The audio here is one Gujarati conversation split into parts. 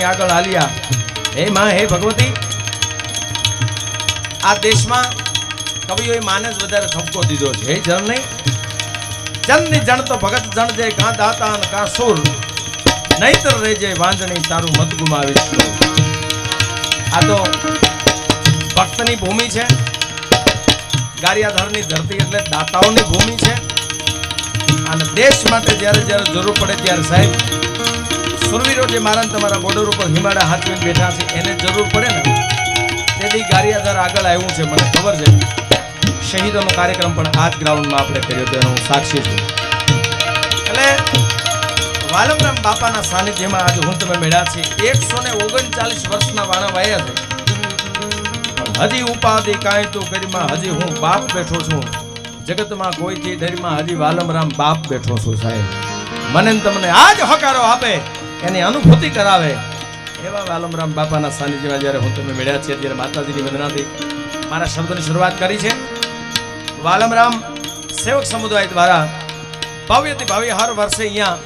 વાણી આગળ હાલ્યા. હે માં, હે ભગવતી, આ દેશમાં કવિઓએ માને જ વધારે ઠપકો દીધો છે. હે જણ નહીં ચંદની જણ તો ભગત જણ જે કાં દાતા ને કાં સુર, નહીતર રેજે વાંજણી તારું મત ગુમાવીશ. આ તો ભક્તની ભૂમિ છે. ગારિયાધારની ધરતી એટલે દાતાઓની ભૂમિ છે. અને દેશ માટે જ્યારે જ્યારે જરૂર પડે ત્યારે સાહેબ સુરવીરો જે મારા તમારા બોર્ડર ઉપર હિમાડા હાથવીને બેઠા છે એને જરૂર પડે ને તેથી ગારિયાધાર આગળ આવ્યું છે. મને ખબર છે શહીદોનો કાર્યક્રમ પણ આ જ ગ્રાઉન્ડમાં આપણે કર્યો હતો, એનો હું સાક્ષી છું. એટલે વાલમરામ બાપાના સાનિધ્યમાં આજે હું તમે મેળ્યા છે. 139 વર્ષના વાણા વાયા છે. હજી ઉપાધિ કાંઈ તું કરીમાં, હજી હું બાપ બેઠો છું. જગતમાં કોઈથી ડરીમાં, હજી વાલમરામ બાપ બેઠો છું. સાહેબ મને તમને આજ હકારો આપે, એની અનુભૂતિ કરાવે એવા વાલમરામ બાપાના સાનિધ્યમાં જ્યારે હું તમે મેળ્યા છે ત્યારે માતાજીની વંદનાથી મારા શબ્દની શરૂઆત કરી છે. વાલમરામ સેવક સમુદાય દ્વારા ભવ્યથી ભવ્ય હર વર્ષે અહીંયા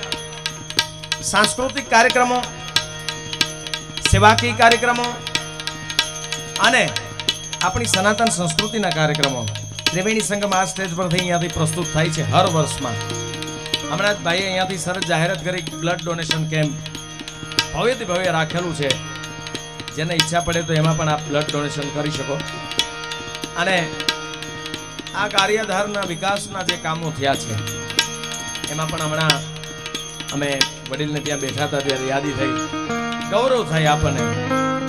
સાંસ્કૃતિક કાર્યક્રમો, સેવાકીય કાર્યક્રમો અને આપણી સનાતન સંસ્કૃતિના કાર્યક્રમો ત્રિવેણી સંગમ આ સ્ટેજ પરથી અહીંયાથી પ્રસ્તુત થાય છે હર વર્ષમાં. હમણાં જ ભાઈએ અહીંયાથી સરસ જાહેરાત કરી બ્લડ ડોનેશન કેમ્પ ભવ્યથી ભવ્ય રાખેલું છે. જેને ઈચ્છા પડે તો એમાં પણ આપ બ્લડ ડોનેશન કરી શકો. અને આ ગારિયાધારના વિકાસના જે કામો થયા છે એમાં પણ હમણાં અમે વડીલને ત્યાં બેઠા હતા ત્યારે યાદી થઈ, ગૌરવ થાય આપણને.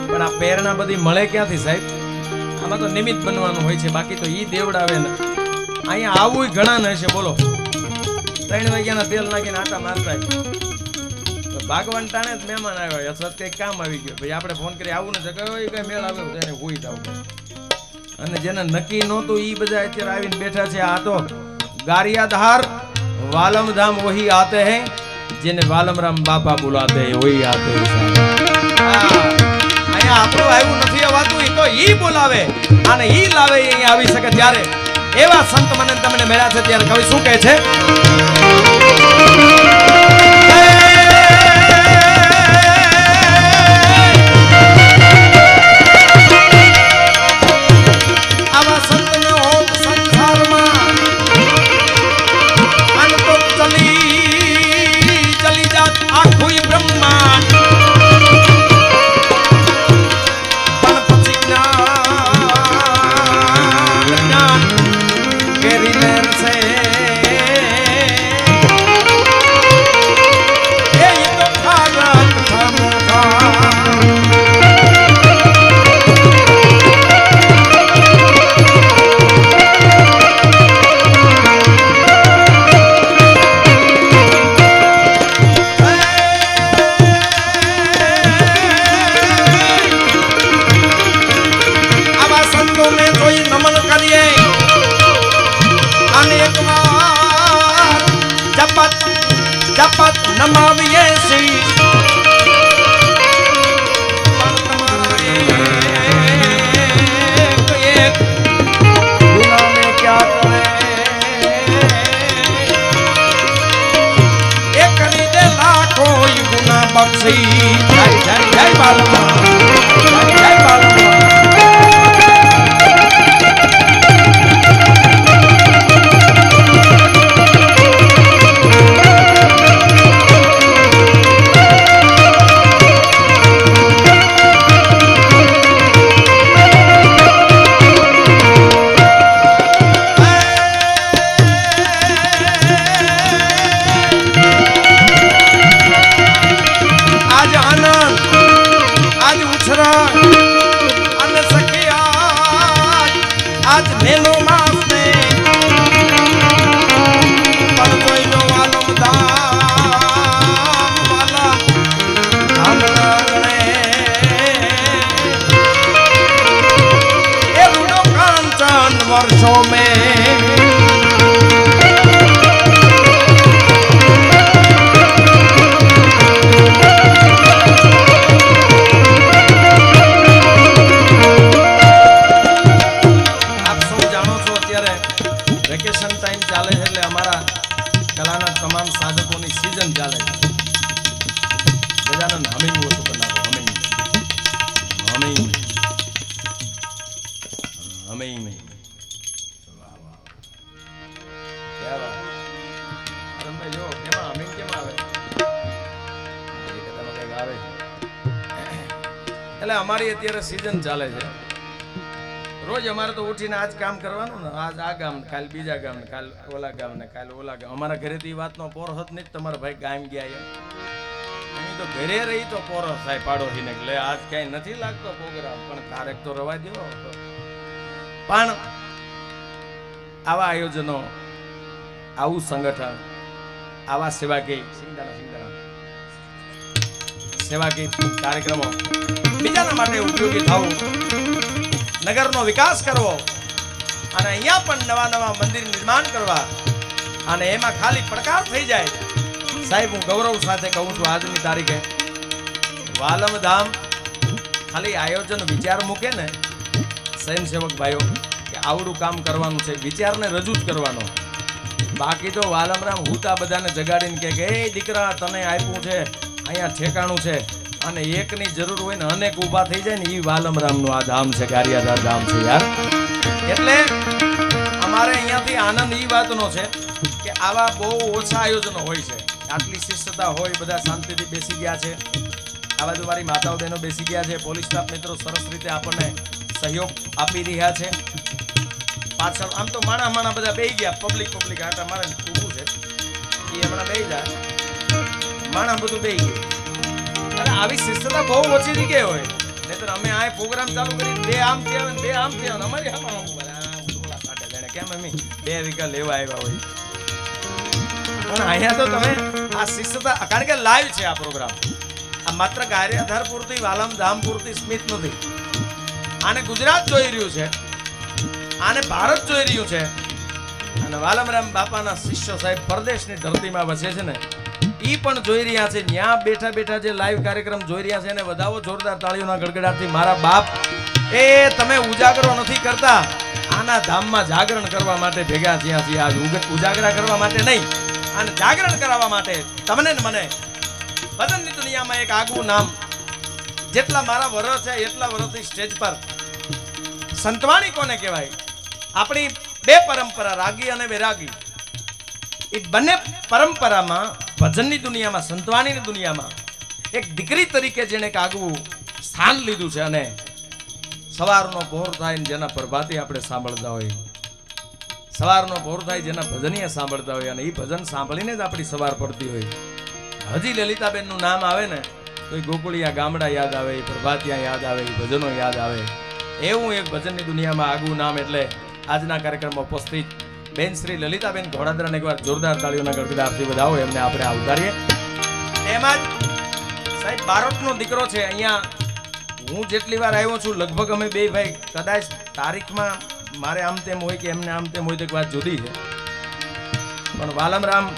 પણ આ પ્રેરણા બધી મળે ક્યાંથી સાહેબ? આમાં તો નિમિત્ત બનવાનું હોય છે, બાકી તો ઈ દેવડાવે ને. અહીંયા આવું ઘણા ને છે. બોલો 3 વાગ્યાના તેલ નાખીને આટા મારતા ભાગવાન ટાણે જ મહેમાન આવ્યા અથવા કંઈક કામ આવી ગયું, ભાઈ આપણે ફોન કરી આવું ને જગ્યા કઈ મેળ આવ્યો તેને હોઈ જાવ. અને જેને નક્કી નહોતું ઈ બધા અત્યારે આવીને બેઠા છે. આ તો ગારિયાધાર વાલમ ધામ વહી આતે હૈ, જેને વાલમરામ બાપા બુલાતે હૈ વહી આતે હૈ. અહીંયા આપણું આવ્યું નથી અવાતું, ઈ તો ઈ બોલાવે અને ઈ લાવે અહીંયા આવી શકે. ત્યારે એવા સંત મને તમને મળ્યા છે. ત્યારે કવિ શું કહે છે? જપત નમાવીએ શ્રી એક ગુના મેં ક્યા કરે એ કરી દે લાખો ગુના બક્ષી. જય જય જય બાલમા, જય જય બાલમા. वर्षों में એટલે અમારી અત્યારે સિઝન ચાલે છે. રોજ અમારે તો ઉઠીને આજ કામ કરવાનું ને, આજ આ ગામ ને, કાલ બીજા ગામ ને, કાલ ઓલા ગામ ને, કાલ ઓલા ગામ. અમારા ઘરેથી એ વાતનો પોર હત નહીં તમારા ભાઈ ગામ ગયા અહીં તો ઘરે રહી તો પોરો થાય પાડોશીને લે આજ ક્યાંય નથી લાગતો પ્રોગ્રામ, પણ તારેક તો રવા દો. પણ આવા આયોજનો, આવું સંગઠન, આવા સેવાકીય કાર્યક્રમો બીજાના માટે ઉપયોગી થવું, નગરનો વિકાસ કરવો અને અહીંયા પણ નવા નવા મંદિર નિર્માણ કરવા, અને એમાં ખાલી પડકાર થઈ જાય. સાહેબ હું ગૌરવ સાથે કહું છું, આજની તારીખે વાલમ ધામ ખાલી આયોજન વિચાર મૂકે ને સ્વયંસેવક ભાઈઓ કે આવડું કામ કરવાનું છે, વિચારને રજૂ જ કરવાનો. બાકી તો વાલમરામ હુતા બધાને જગાડીને કે એ દીકરા તને આપ્યું છે, અહીંયા ઠેકાણું છે, અને એકની જરૂર હોય ને અનેક ઊભા થઈ જાય ને, એ વાલમરામનું આ ધામ છે, ગારિયાધાર ધામ છે યાર. એટલે અમારે અહીંયાથી આનંદ એ વાતનો છે કે આવા બહુ ઓછા આયોજનો હોય છે. આટલી શિસ્તતા હોય, બધા શાંતિથી બેસી ગયા છે. આ બાજુ મારી માતાઓ બહેનો બેસી ગયા છે. પોલીસ સ્ટાફ મિત્રો સરસ રીતે આપણને સહયોગ આપી રહ્યા છે. પાછળ આમ તો માણા બધા બેસી ગયા, પબ્લિક આટા મારે ઊભું છે એ હમણાં બેસી જાય, માણા બધું બેસી ગયું. અને આવી શિસ્તતા બહુ ઓછી જગ્યાએ હોય. નહીતર અમે આ પ્રોગ્રામ ચાલુ કરી બે આમ થયા ને બે આમ થયા, અમારી હામાં કેમ અમે 2 વીઘા લેવા આવ્યા હોય. પણ અહીંયા તો તમે આ શિસ્તતા, કારણ કે લાઈવ છે આ પ્રોગ્રામ. આ માત્ર ગારિયાધાર પૂરતી, વાલમ ધામ પૂરતી સ્મિત નથી. આને ગુજરાત જોઈ રહ્યું છે, આને ભારત જોઈ રહ્યું છે. અને વાલમરામ બાપાના શિષ્ય સાહેબ પરદેશની ધરતીમાં વસે છે ને, ઈ પણ જોઈ રહ્યા છે. ત્યાં બેઠા બેઠા જે લાઈવ કાર્યક્રમ જોઈ રહ્યા છે એને વધાવો જોરદાર તાળીઓના ગડગડાટથી. મારા બાપ એ તમે ઉજાગરો નથી કરતા, આના ધામમાં જાગરણ કરવા માટે ભેગા થયા છીએ. આજ ઉજાગરા કરવા માટે નહીં, અને જાગરણ કરાવવા માટે તમને ને મને ભજનની દુનિયામાં એક આગવું નામ. જેટલા મારા વર્ષ છે એટલા વર્ષથી સ્ટેજ પર સંતવાણી કોને કહેવાય? આપણી બે પરંપરા, રાગી અને વૈરાગી, એ બંને પરંપરામાં ભજનની દુનિયામાં, સંતવાણીની દુનિયામાં એક દીકરી તરીકે જેને એક આગવું સ્થાન લીધું છે. અને સવારનો પહોર થાય ને જેના પ્રભાતી આપણે સાંભળતા હોય, સવારનો પહોર થાય જેના ભજનીય સાંભળતા હોય, અને એ ભજન સાંભળીને જ આપણી સવાર પડતી હોય. હજી લલિતાબેનનું નામ આવે ને તો એ ગોકુળિયા ગામડા યાદ આવે, એ પ્રભાતિયા યાદ આવે, એ ભજનો યાદ આવે. એવું એક ભજનની દુનિયામાં આગવું નામ. એટલે આજના કાર્યક્રમમાં ઉપસ્થિત બેન શ્રી લલિતાબેન ઘોડાદરાને એકવાર જોરદાર તાળીઓના ગડગડાટથી વધાવો, એમને આપણે આવકારીએ. એમાં જ સાહેબ બારોટનો દીકરો છે. અહીંયા હું જેટલી વાર આવ્યો છું, લગભગ અમે બે ભાઈ, કદાચ તારીખમાં મારે આમ તેમ હોય કે એમને આમ તેમ હોય તો એક વાત જુદી છે, પણ વાલમરામ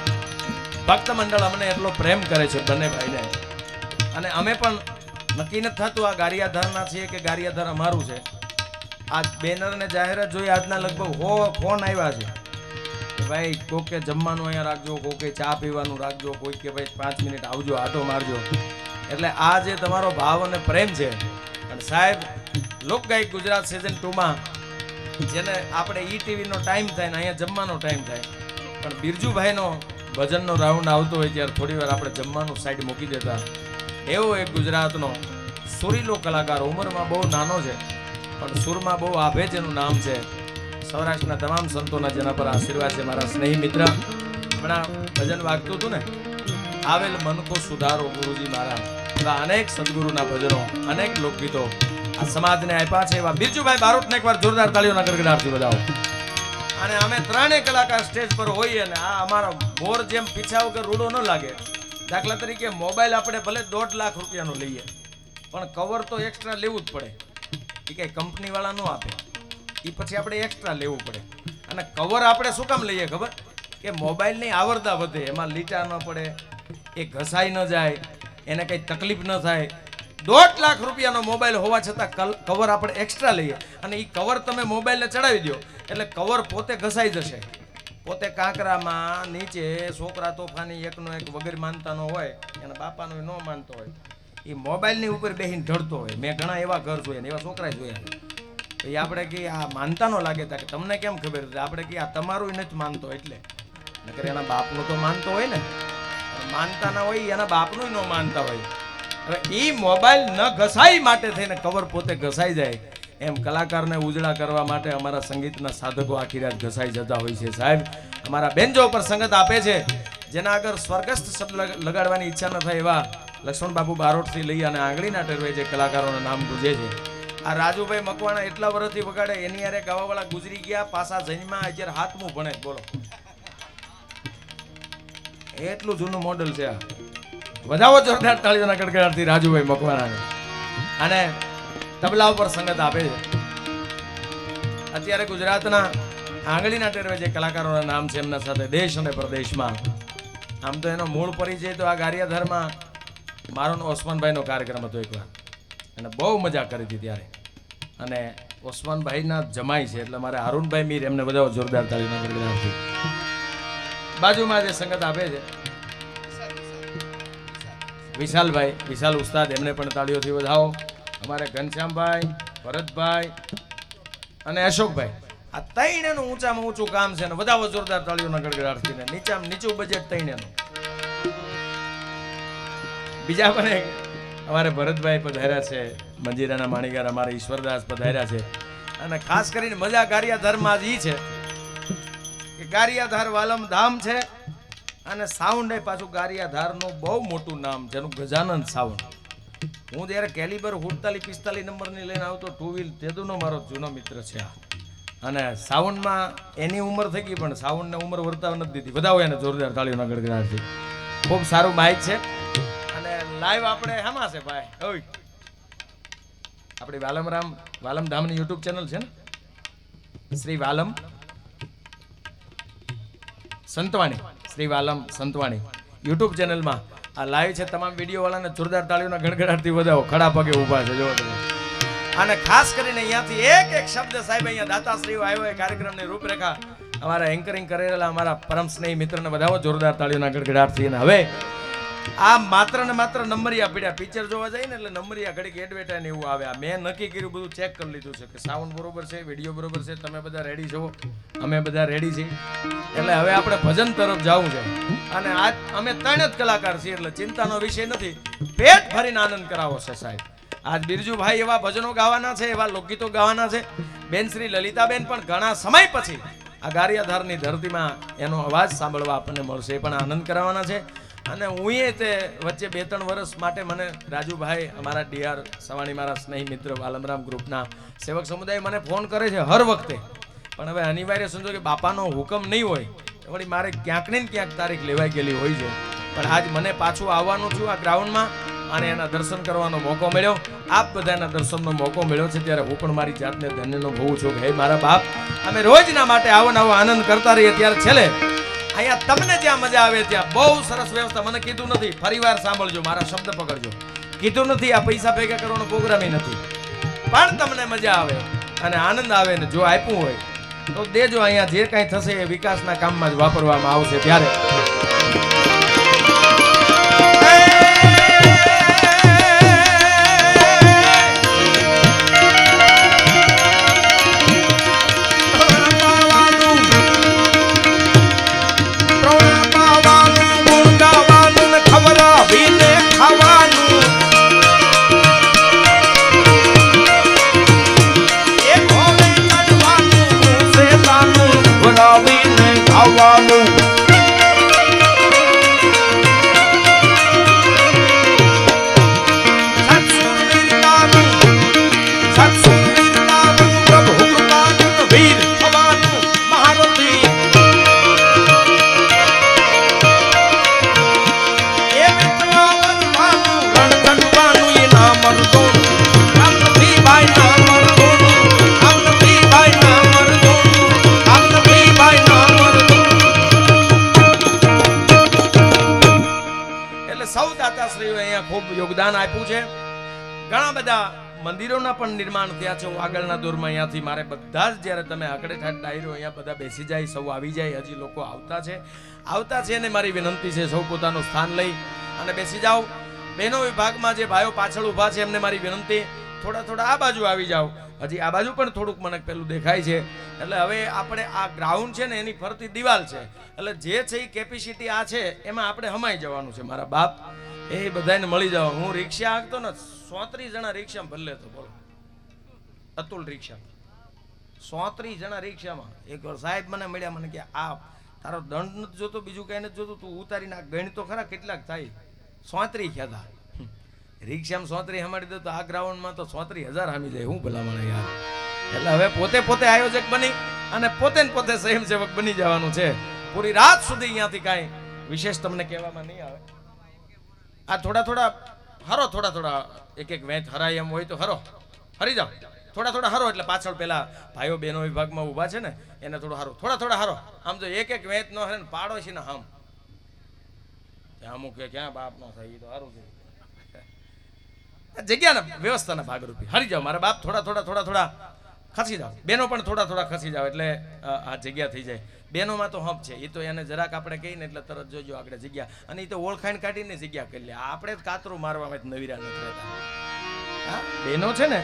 ભક્ત મંડળ અમને એટલો પ્રેમ કરે છે બંને ભાઈને. અને અમે પણ નક્કી નથી થતું આ ગારિયાધારના છીએ કે ગારિયાધાર અમારું છે. આ બેનર ને જાહેરાત જોઈ આજના લગભગ 100 ફોન આવ્યા છે કે ભાઈ કોકે જમવાનું અહીંયા રાખજો, કોકે ચા પીવાનું રાખજો, કોઈ કે ભાઈ 5 મિનિટ આવજો, આટો મારજો. એટલે આ જે તમારો ભાવ અને પ્રેમ છે. અને સાહેબ લોકગાયક ગુજરાત સિઝન 2માં જેને આપણે ઈટીવીનો ટાઈમ થાય ને અહીંયા જમવાનો ટાઈમ થાય, પણ બિરજુભાઈનો ભજનનો રાઉન્ડ આવતો હોય ત્યારે થોડી વાર આપણે જમવાનું સાઈડ મૂકી દેતા. એવો એક ગુજરાતનો સુરીલો કલાકાર, ઉંમરમાં બહુ નાનો છે પણ સુરમાં બહુ આભે જેનું નામ છે. સૌરાષ્ટ્રના તમામ સંતોના જેના પર આશીર્વાદ છે. મારા સ્નેહી મિત્ર હમણાં ભજન વાગતું હતું ને, આવેલ મન કો સુધારો ગુરુજી મારા. અનેક સદગુરુના ભજનો, અનેક લોકગીતો આ સમાજને આપ્યા છે. એવા બિરજુભાઈ બારોટને એકવાર જોરદાર તાળીઓના ગડગડાટથી વધાવો. અને અમે ત્રણેય કલાકાર સ્ટેજ પર હોઈએ ને આ અમારો મોર જેમ પીછા વગર રૂડો ન લાગે. દાખલા તરીકે મોબાઈલ આપણે ભલે 1.5 લાખ રૂપિયાનો લઈએ, પણ કવર તો એક્સ્ટ્રા લેવું જ પડે. એ કઈ કંપની વાળા ન આપે, એ પછી આપણે એક્સ્ટ્રા લેવું પડે. અને કવર આપણે શું કામ લઈએ ખબર? કે મોબાઈલની આવરદા વધે, એમાં લીટા ન પડે, એ ઘસાઈ ન જાય, એને કંઈ તકલીફ ન થાય. 1.5 લાખ રૂપિયાનો મોબાઈલ હોવા છતાં કવર આપણે એક્સ્ટ્રા લઈએ. અને એ કવર તમે મોબાઈલને ચડાવી દો એટલે કવર પોતે ઘસાઈ જશે. પોતે કાંકરામાં નીચે છોકરા તોફાની એકનો એક વગર માનતાનો હોય, એના બાપાનો ન માનતો હોય, એ મોબાઈલની ઉપર બેસીને ઢળતો હોય. મેં ઘણા એવા ઘર જોયા ને એવા છોકરા જોયા. એ આપણે કે આ માનતા નો લાગે કે તમને કેમ ખબર? આપણે કે આ તમારું નથી માનતો એટલે, નકર એના બાપનું તો માનતો હોય ને. માનતા ના હોય એના બાપનું ન માનતા હોય. હવે ઈ મોબાઈલ ન ઘસાઈ માટે થઈને કવર પોતે ઘસાઈ જાય એમ કલાકારને ઉજળા કરવા માટે અમારા સંગીતના સાધકો આખી રાત ઘસાઈ જતા હોય છે સાહેબ. અમારા બેન્જો ઉપર સંગત આપે છે જેના આગળ સ્વર્ગસ્થ શબ્દ લગાડવાની ઈચ્છા ન થાય એવા લક્ષ્મણ બાબુ બારોટથી લઈ અને આંગળીના ટેરવે જે કલાકારોના નામ ગુજે છે. આ રાજુભાઈ મકવાણા એટલા વર્ષથી વગાડે એની યારે ગાવાવાળા ગુજરી ગયા પાછા જન્મા અત્યારે હાથમું ભણે બોલો એટલું જૂનું મોડલ છે આ. વધાવો જોરદાર તાળીઓના ગડગડાટથી રાજુભાઈ મકવાણાને. અને તબલા ઉપર સંગત આપે છે અત્યારે ગુજરાતના આંગળીના ટેરવે જે કલાકારોના નામ છે એમના સાથે દેશ અને પ્રદેશમાં. આમ તો એનો મૂળ પરિચય તો આ ગારિયાધારમાં મારો ઓસમાનભાઈનો કાર્યક્રમ હતો એકવાર અને બહુ મજા કરી હતી ત્યારે. અને ઓસમાનભાઈના જમાઈ છે એટલે મારે હારૂનભાઈ મીર એમને બધા જોરદાર તાળીના ગડગડાટથી. બાજુમાં જે સંગત આપે છે વિશાલભાઈ, વિશાલ ઉસ્તાદ, એમને પણ તાળીઓથી વધાવો. અમારે ઘનશ્યામભાઈ, ભરતભાઈ અને અશોકભાઈ, આ ત્રણેયનું ઊંચામાં ઊંચું કામ છે ને વધાવો જોરદાર તાળીઓના ગડગડાટથી. નીચામાં નીચું બજેટ ત્રણેયનું. બીજા પણ અમારે ભરતભાઈ પધાર્યા છે, મંજીરાના માણીગાર અમારે ઈશ્વરદાસ પધાર્યા છે. અને ખાસ કરીને મજા ગારિયાધારમાં જ ઈ છે કે ગારિયાધાર વાલમ ધામ છે અને સાઉન્ડ એ પાછું ગારિયાધારનું બહુ મોટું નામ છે એનું ગજાનંદ સાઉન્ડ. હું જ્યારે કેલિબર 48-45 નંબરની લઈને આવતો ટુ વ્હીલ તેદુનો મારો જૂનો મિત્ર છે આ. અને સાઉન્ડમાં એની ઉંમર થઈ ગઈ પણ સાઉન્ડને ઉંમર વર્તાવ નથી દીધી. બધા એને જોરદાર તાળીઓના ગડગડાટથી. ખૂબ સારું માઇક છે અને લાઈવ આપણે હામાં છે ભાઈ ઓય આપણી વાલમ ધામની યુટ્યુબ ચેનલ છે ને શ્રી વાલમ સંતવાણી, શ્રી વાલમ સંતવાણી યુટ્યુબ ચેનલમાં આ લાઈવ છે. તમામ વિડીયો વાળાને જોરદાર તાળીઓના ગડગડાટથી વધાવો. ખડા પગે ઊભા છે જો તમે. અને ખાસ કરીને અહીંયાથી એક એક શબ્દ સાહેબ અહીંયા દાતાશ્રીઓ આવ્યો એ કાર્યક્રમની રૂપરેખા અમારા એન્કરિંગ કરેલા અમારા પરમ સ્નેહી મિત્રને વધાવો જોરદાર તાળીઓના ગડગડાટથી. અને હવે આ માત્ર ને માત્ર નંબરિયા પીડ્યા. પિક્ચર જોવા જાય ને એટલે નંબરિયા ઘડીક એડવર્ટાઈઝ એવું આવે. મેં નક્કી કર્યું, બધું ચેક કરી લીધું છે કે સાઉન્ડ બરોબર છે, વિડીયો બરોબર છે, તમે બધા રેડી છો, અમે બધા રેડી છીએ. એટલે હવે આપણે ભજન તરફ જવું છે. અને આજ અમે 3 જ કલાકાર છીએ એટલે ચિંતાનો વિષય નથી. પેટ ભરીને આનંદ કરાવો છે સાહેબ. આજ બિરજુભાઈ એવા ભજનો ગાવાના છે, એવા લોકગીતો ગાવાના છે. બેન શ્રી લલિતાબેન પણ ઘણા સમય પછી આ ગારિયાધારની ધરતીમાં એનો અવાજ સાંભળવા આપણને મળશે, એ પણ આનંદ કરાવવાના છે. અને હું તે વચ્ચે 2-3 વર્ષ માટે મને રાજુભાઈ અમારા ડીઆર સવાણી મારા સ્નેહી મિત્ર વાલમરામ ગ્રુપના સેવક સમુદાય મને ફોન કરે છે હર વખતે. પણ હવે અનિવાર્ય સમજો કે બાપાનો હુકમ નહીં હોય વળી મારે ક્યાંક ને ક્યાંક તારીખ લેવાઈ ગયેલી હોય છે. પણ આજ મને પાછું આવવાનું છું આ ગ્રાઉન્ડમાં અને એના દર્શન કરવાનો મોકો મળ્યો. આપ બધાના દર્શનનો મોકો મળ્યો છે ત્યારે હું પણ મારી જાતને ધન્યનો ભોગું છું કે હે મારા બાપ અમે રોજના માટે આવો નવો આનંદ કરતા રહીએ. ત્યારે છેલ્લે અહીંયા તમને જ્યાં મજા આવે ત્યાં બહુ સરસ વ્યવસ્થા. મને કીધું નથી, ફરીવાર સાંભળજો, મારા શબ્દ પકડજો. કીધું નથી આ પૈસા ભેગા કરવાનો પ્રોગ્રામ નથી, પણ તમને મજા આવે અને આનંદ આવે ને જો આપ્યું હોય તો દેજો. અહીંયા જે કાંઈ થશે એ વિકાસના કામમાં જ વાપરવામાં આવશે. ત્યારે યોગદાન આપ્યું છે. ઘણા બધા મંદિરોના પણ નિર્માણ થયા છે. હું આગળના દોરમાં અહીંયાથી મારે બધા જ જ્યારે તમે આકડે ઠાઠ ડાયરો અહીંયા બધા બેસી જાય, સૌ આવી જાય. હજી લોકો આવતા છે અને મારી વિનંતી છે સૌ પોતાનું સ્થાન લઈ અને બેસી જાઓ. બહેનો વિભાગમાં જે ભાઈઓ પાછળ ઊભા છે એમને મારી વિનંતી થોડા આ બાજુ આવી જાઓ. હજી આ બાજુ પણ થોડુંક મને પેલું દેખાય છે. એટલે હવે આપણે આ ગ્રાઉન્ડ છે ને એની ફરતી દિવાલ છે એટલે જે છે એ કેપેસિટી આ છે એમાં આપણે હમાઈ જવાનું છે મારા બાપ. એ બધાને મળી જાવ. હું રિક્ષા હાંકતો ને 34 જણા રિક્ષામાં ભરલે તો બોલો, અતુલ રિક્ષા 34 જણા રિક્ષામાં. એક વાર સાહેબ મને મળ્યા, મને કે આ તારો દંડ નથી જોતો, બીજું કઈ નથી જોતું, તું ઉતારીને આ ગણ તો ખરા કેટલાક થાય. 34 ખ્યાતા રિક્ષામાં 34 હમાડી દો તો આ ગ્રાઉન્ડમાં તો 34,000 હામી જાય. હું ભલામણ યાર. એટલે હવે પોતે આયોજક બની અને પોતે સ્વયંસેવક બની જવાનું છે. પૂરી રાત સુધી અહીંયાથી કાંઈ વિશેષ તમને કહેવામાં નહીં આવે. આ થોડા એક વેચ હરાય એમ હોય તો હરી જાઓ, થોડા હરો. એટલે પાછળ પેલા ભાઈઓ બહેનો વિભાગમાં ઊભા છે ને એને થોડું હારો, થોડા હરો. આમ જો એક વેચ નો હરે ને પાડોશી ને હમ અમુક ક્યાં બાપ નો થાય એ તો સારું છે. જગ્યાના વ્યવસ્થાના ભાગરૂપે હરી જાઓ મારા બાપ. થોડા ખસી જાઓ. બેનો પણ થોડા ખસી જાઓ એટલે આ જગ્યા થઈ જાય. બેનોમાં તો હબ છે, એ તો એને જરાક આપણે કહીને એટલે તરત જોજો આગળ જગ્યા. અને એ તો ઓળખાણ કાઢીને જગ્યા કરી લે. આપણે જ કાતરું મારવામાં નવીરા નથી રહેતા. હા, બેનો છે ને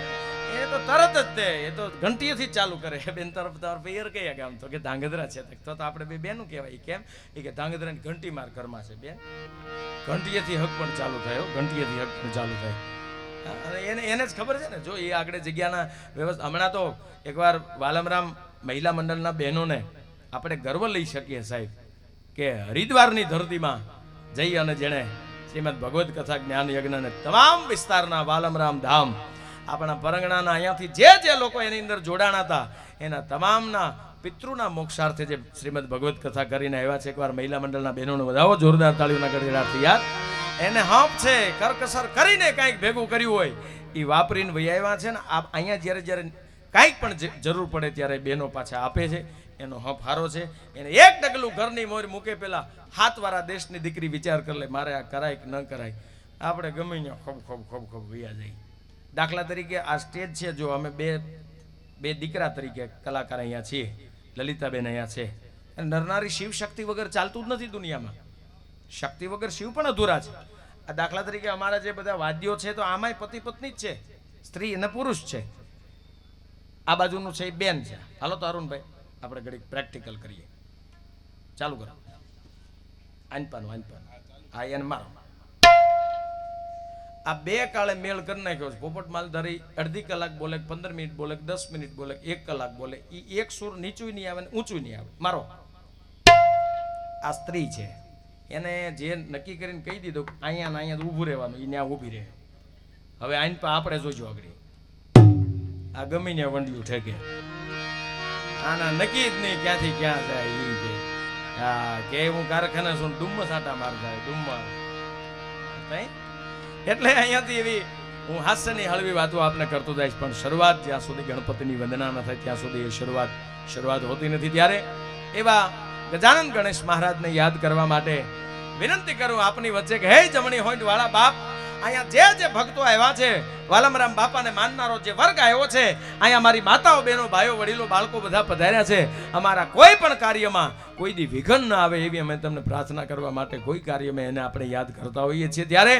એ તો તરત જ એ તો ઘંટીએથી જ ચાલુ કરે. બેન તરફ પિયર કયા ગામ તો કે ધાંગધ્રા છે, તો આપણે બે બેનું કહેવાય. કેમ એ કે ધાંગધ્રાની ઘંટી માર ઘરમાં છે બેન. ઘંટીએથી હક પણ ચાલુ થાય, ઘંટીએથી હક પણ ચાલુ થાય. એને જ ખબર છે ને. જો એ આગળ જગ્યાના વ્યવસ્થા. હમણાં તો એકવાર વાલમરામ મહિલા મંડળના બહેનોને આપણે ગર્વ લઈ શકીએ સાહેબ કે હરિદ્વારની ધરતીમાં જઈ અને જેણે શ્રીમદ ભગવદ્ કથા જ્ઞાન યજ્ઞને તમામ વિસ્તારના વાલમરામ ધામ આપણા પરંગણાના અહીંયાથી જે લોકો એની અંદર જોડાણા હતા એના તમામના પિતૃના મોક્ષાર્થે જે શ્રીમદ ભગવદ્ કથા કરીને આવ્યા છે. એકવાર મહિલા મંડળના બહેનોને વધાવો જોરદાર તાળીઓના ગડગડાટથી યાર. એને હપ છે કરકસર કરીને કાંઈક ભેગું કર્યું હોય એ વાપરીને વહી આવ્યા છે ને. અહીંયા જ્યારે કાંઈક પણ જરૂર પડે ત્યારે બહેનો પાછા આપે છે. એનો હપ હારો છે. એને એક ડગલું ઘરની મોર મૂકે પેલા હાથવાળા દેશની દીકરી વિચાર કરી લે મારે આ કરાય કે ન કરાય. આપણે ગમે ને ખોબ વૈયા જાય. દાખલા તરીકે આ સ્ટેજ છે, જો અમે બે દીકરા તરીકે કલાકાર અહીંયા છીએ, લલિતાબેન અહીંયા છે. નરનારી શિવ શક્તિ વગર ચાલતું જ નથી દુનિયામાં. શક્તિ વગર શિવ પણ અધૂરા છે. આ દાખલા તરીકે અમારા જે બધા વાદ્યો છે તો આમાંય પતિ પત્ની જ છે, સ્ત્રી અને પુરુષ છે. આ બાજુનું છે એ બેન છે. હાલો તો અરુણભાઈ આપણે ઘડી પ્રેક્ટિકલ કરીએ. ચાલુ કરો. આનપાન હા એને મારો. આ બે કાળે મેળ કરી નાખ્યો છે. પોપટ માલધારી અડધી કલાક બોલે, 15 મિનિટ બોલે, 10 મિનિટ બોલે, 1 કલાક બોલે. એ એક સુર નીચું નહીં આવે ને ઊંચું નહીં આવે. મારો આ સ્ત્રી છે, એને જે નક્કી કરીને કહી દીધું અહીંયા ઊભું રહેવાનું, એ ત્યાં ઊભી રહે. હવે આઈન પા આપણે જોજો આગળ આ ગમીને વંડિયું ઠેકે. આના નક્કી જ નહીં ક્યાંથી ક્યાં જાય. એ કે હા કે હું કારખાના છું ડુમ્મસ આટા માર જાય ડુમ્મસ. એટલે અહીંયાથી એવી હું હાસ્યની હળવી વાતો આપને કરતો જઈશ. પણ શરૂઆત જ્યાં સુધી ગણપતિની વંદના ન થાય ત્યાં સુધી એ શરૂઆત હોતી નથી. ત્યારે એવા ગજાનંદ ગણેશ મહારાજને યાદ કરવા માટે વિનંતી કરું આપની વચ્ચે કે હે જમણી હોઈન્ટ વાળા બાપ, અહીંયા જે ભક્તો આવ્યા છે, વાલમરામ બાપાને માનનારો જે વર્ગ આવ્યો છે, અહીંયા મારી માતાઓ બહેનો ભાઈઓ વડીલો બાળકો બધા પધાર્યા છે. અમારા કોઈ પણ કાર્યમાં કોઈ દી વિઘન ન આવે એવી અમે તમને પ્રાર્થના કરવા માટે કોઈ કાર્યમાં એને આપણે યાદ કરતા હોઈએ છીએ. ત્યારે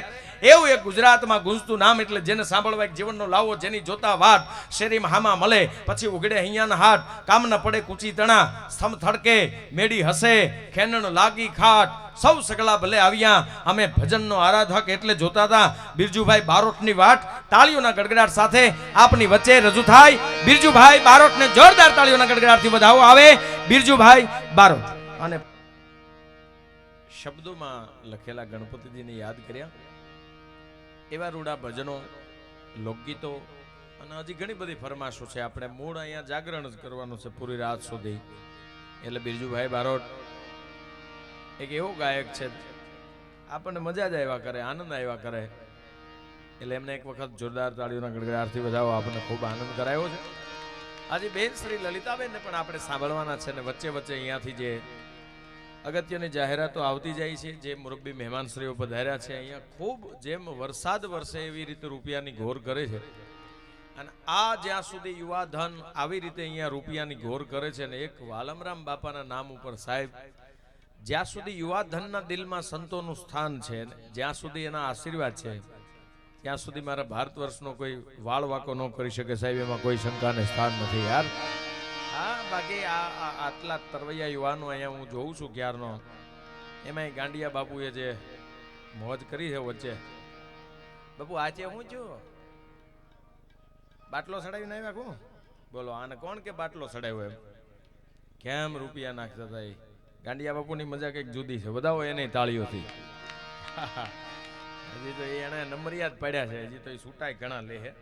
એવું એક ગુજરાતમાં ગુંજતું નામ, એટલે જેને સાંભળવા એક જીવનનો લાવો, જેની જોતા વાટ શેરીમાં હામા મળે, પછી ઉઘડે અહીંયાના હાટ, કામ ન પડે કૂચી તણા, સ્તંભ થડકે મેડી હસે, ખેનણ લાગી ખાટ, સૌ સગલા ભલે આવ્યા, અમે ભજનનો આરાધક એટલે જોતા હતા બિરજુભાઈ બારોટની વાટ. તાળીઓના ગડગડાટ સાથે આપની વચ્ચે રજૂ થાય બિરજુભાઈ બારોટને જોરદાર તાળીઓના ગડગડાટથી વધાવો આવે. બિરજુભાઈ બારોટ. અને શબ્દોમાં લખેલા ગણપતિજીને યાદ કર્યા એવા રૂડા ભજનો, લોકગીતો અને હજી ઘણી બધી ફરમાશો છે. આપણે મૂળ અહીંયા જાગરણ જ કરવાનું છે પૂરી રાત સુધી. એટલે બિરજુભાઈ બારોટ એક એવો ગાયક છે, આપણને મજા જ આવ્યા કરે, આનંદ આવ્યા કરે. એટલે એમને એક વખત જોરદાર તાળીઓના ગડગડાટથી વધાવો. આપણને ખૂબ આનંદ કરાયો છે. આજે બેન શ્રી લલિતાબેનને પણ આપણે સાંભળવાના છે. ને વચ્ચે અહીંયાથી જે અગત્યની જાહેરાતો આવતી જાય છે, જે મુરબ્બી મહેમાનશ્રીઓ પધાર્યા છે, અહીંયા ખૂબ જેમ વરસાદ વરસે એવી રીતે રૂપિયાની ઘોર કરે છે. અને આ જ્યાં સુધી યુવા ધન આવી રીતે અહીંયા રૂપિયાની ઘોર કરે છે ને એક વાલમરામ બાપાના નામ ઉપર સાહેબ, જ્યાં સુધી યુવા ધનના દિલમાં સંતોનું સ્થાન છે, જ્યાં સુધી એના આશીર્વાદ છે, ત્યાં સુધી મારા ભારત વર્ષનો કોઈ વાળ વાકો ન કરી શકે સાહેબ. એમાં કોઈ શંકાને સ્થાન નથી યાર. હા, બાકી આટલા તરવૈયા યુવાનો અહીંયા હું જોઉં છું ક્યારનો. એમાંય ગાંડિયા બાપુએ જે મોજ કરી છે વચ્ચે. બાપુ આજે હું છું બાટલો ચડાવીને આવ્યા કોણ બોલો આને કોણ કે બાટલો ચડાવ્યો એમ કેમ રૂપિયા નાખતા હતા એ ગાંડિયા બાપુની મજા કંઈક જુદી છે બધાઓ એને તાળીઓથી. હજી તો એને નંબર યાદ પડ્યા છે હજી તો એ છૂટાય ઘણા લે છે.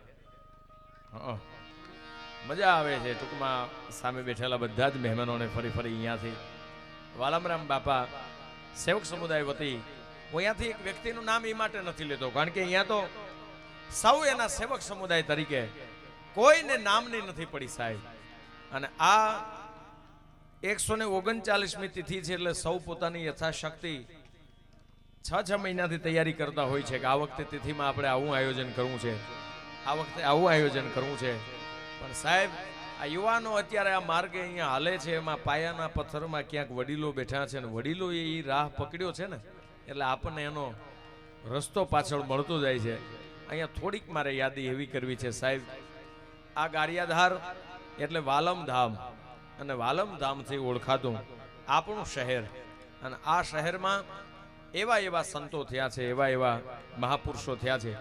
મજા આવે છે ટૂંકમાં સામે બેઠેલા બધા જ મહેમાનોને ફરી અહીંયાથી વાલમરામ બાપા સેવક સમુદાય વતી હું અહીંયાથી એક વ્યક્તિનું નામ એ માટે નથી લેતો કારણ કે અહીંયા તો સૌ એના સેવક સમુદાય તરીકે કોઈને નામની નથી પડી સાહેબ. અને આ 139મી તિથિ છે એટલે સૌ પોતાની યથાશક્તિ 6 મહિનાથી તૈયારી કરતા હોય છે કે આ વખતે તિથિમાં આપણે આવું આયોજન કરવું છે આ વખતે આવું આયોજન કરવું છે. પણ સાહેબ આ યુવાનો અત્યારે આ માર્ગે અહીંયા હાલે છે એમાં પાયાના પથ્થરમાં ક્યાંક વડીલો બેઠા છે ને વડીલો એ રાહ પકડ્યો છે ને એટલે આપણને એનો રસ્તો પાછળ મળતો જાય છે. અહીંયા થોડીક મારે યાદી એવી કરવી છે સાહેબ. આ ગારિયાધાર એટલે વાલમ ધામ અને વાલમ ધામથી ઓળખાતું આપણું શહેર અને આ શહેરમાં એવા સંતો થયા છે એવા મહાપુરુષો થયા છે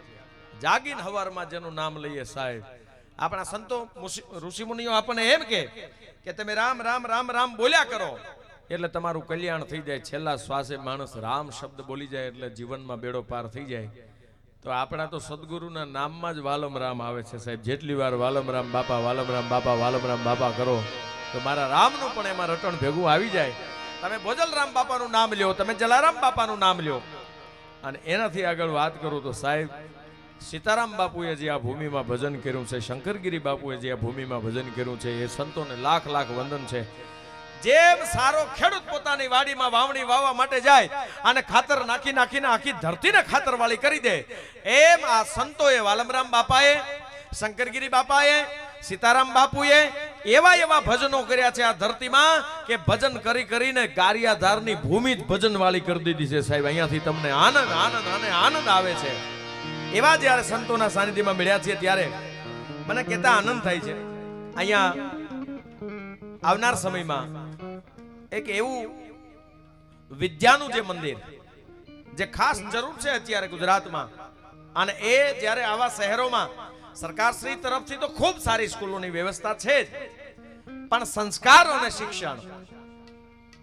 જાગીને હવારમાં જેનું નામ લઈએ સાહેબ. આપણા સંતો ઋષિમુનિઓ આપણને એમ કે તમે રામ રામ રામ રામ બોલ્યા કરો એટલે તમારું કલ્યાણ થઈ જાય. છેલ્લા શ્વાસે માણસ રામ શબ્દ બોલી જાય એટલે જીવનમાં બેડો પાર થઈ જાય. તો આપણા તો સદગુરુના નામમાં જ વાલમ રામ આવે છે સાહેબ. જેટલી વાર વાલમ રામ બાપા વાલમ રામ બાપા વાલમ રામ બાપા કરો તો મારા રામનું પણ એમાં રટણ ભેગું આવી જાય. તમે ભોજલરામ બાપાનું નામ લ્યો તમે જલારામ બાપાનું નામ લ્યો અને એનાથી આગળ વાત કરું તો સાહેબ સીતારામ બાપુએ જે આ ભૂમિમાં ભજન કર્યું છે શંકરગીરી બાપુએ જે આ ભૂમિમાં ભજન કર્યું છે એ સંતોને લાખ લાખ વંદન છે. જેમ સારો ખેડૂત પોતાની વાડીમાં વાવણી વાવવા માટે જાય અને ખાતર નાખીને આખી ધરતીને ખાતર વાળી કરી દે એમ આ સંતોએ વાલમરામ બાપાએ શંકરગીરી બાપાએ સીતારામ બાપુએ એવા ભજનો કર્યા છે આ ધરતીમાં કે ભજન કરીને ગારિયાધારની ભૂમિ જ ભજન વાળી કરી દીધી છે સાહેબ. અહીંયાથી તમને આનંદ આવે છે. એવા જ્યારે સંતોના સાનિધ્યમાં મળ્યા છે ત્યારે મને કહેતા આનંદ થાય છે. અહીંયા આવનાર સમયમાં એક એવું વિદ્યાનું જે મંદિર જે ખાસ જરૂર છે અત્યારે ગુજરાતમાં અને એ જ્યારે આવા શહેરોમાં સરકારશ્રી તરફથી તો ખૂબ સારી સ્કૂલોની વ્યવસ્થા છે જ પણ સંસ્કાર અને શિક્ષણ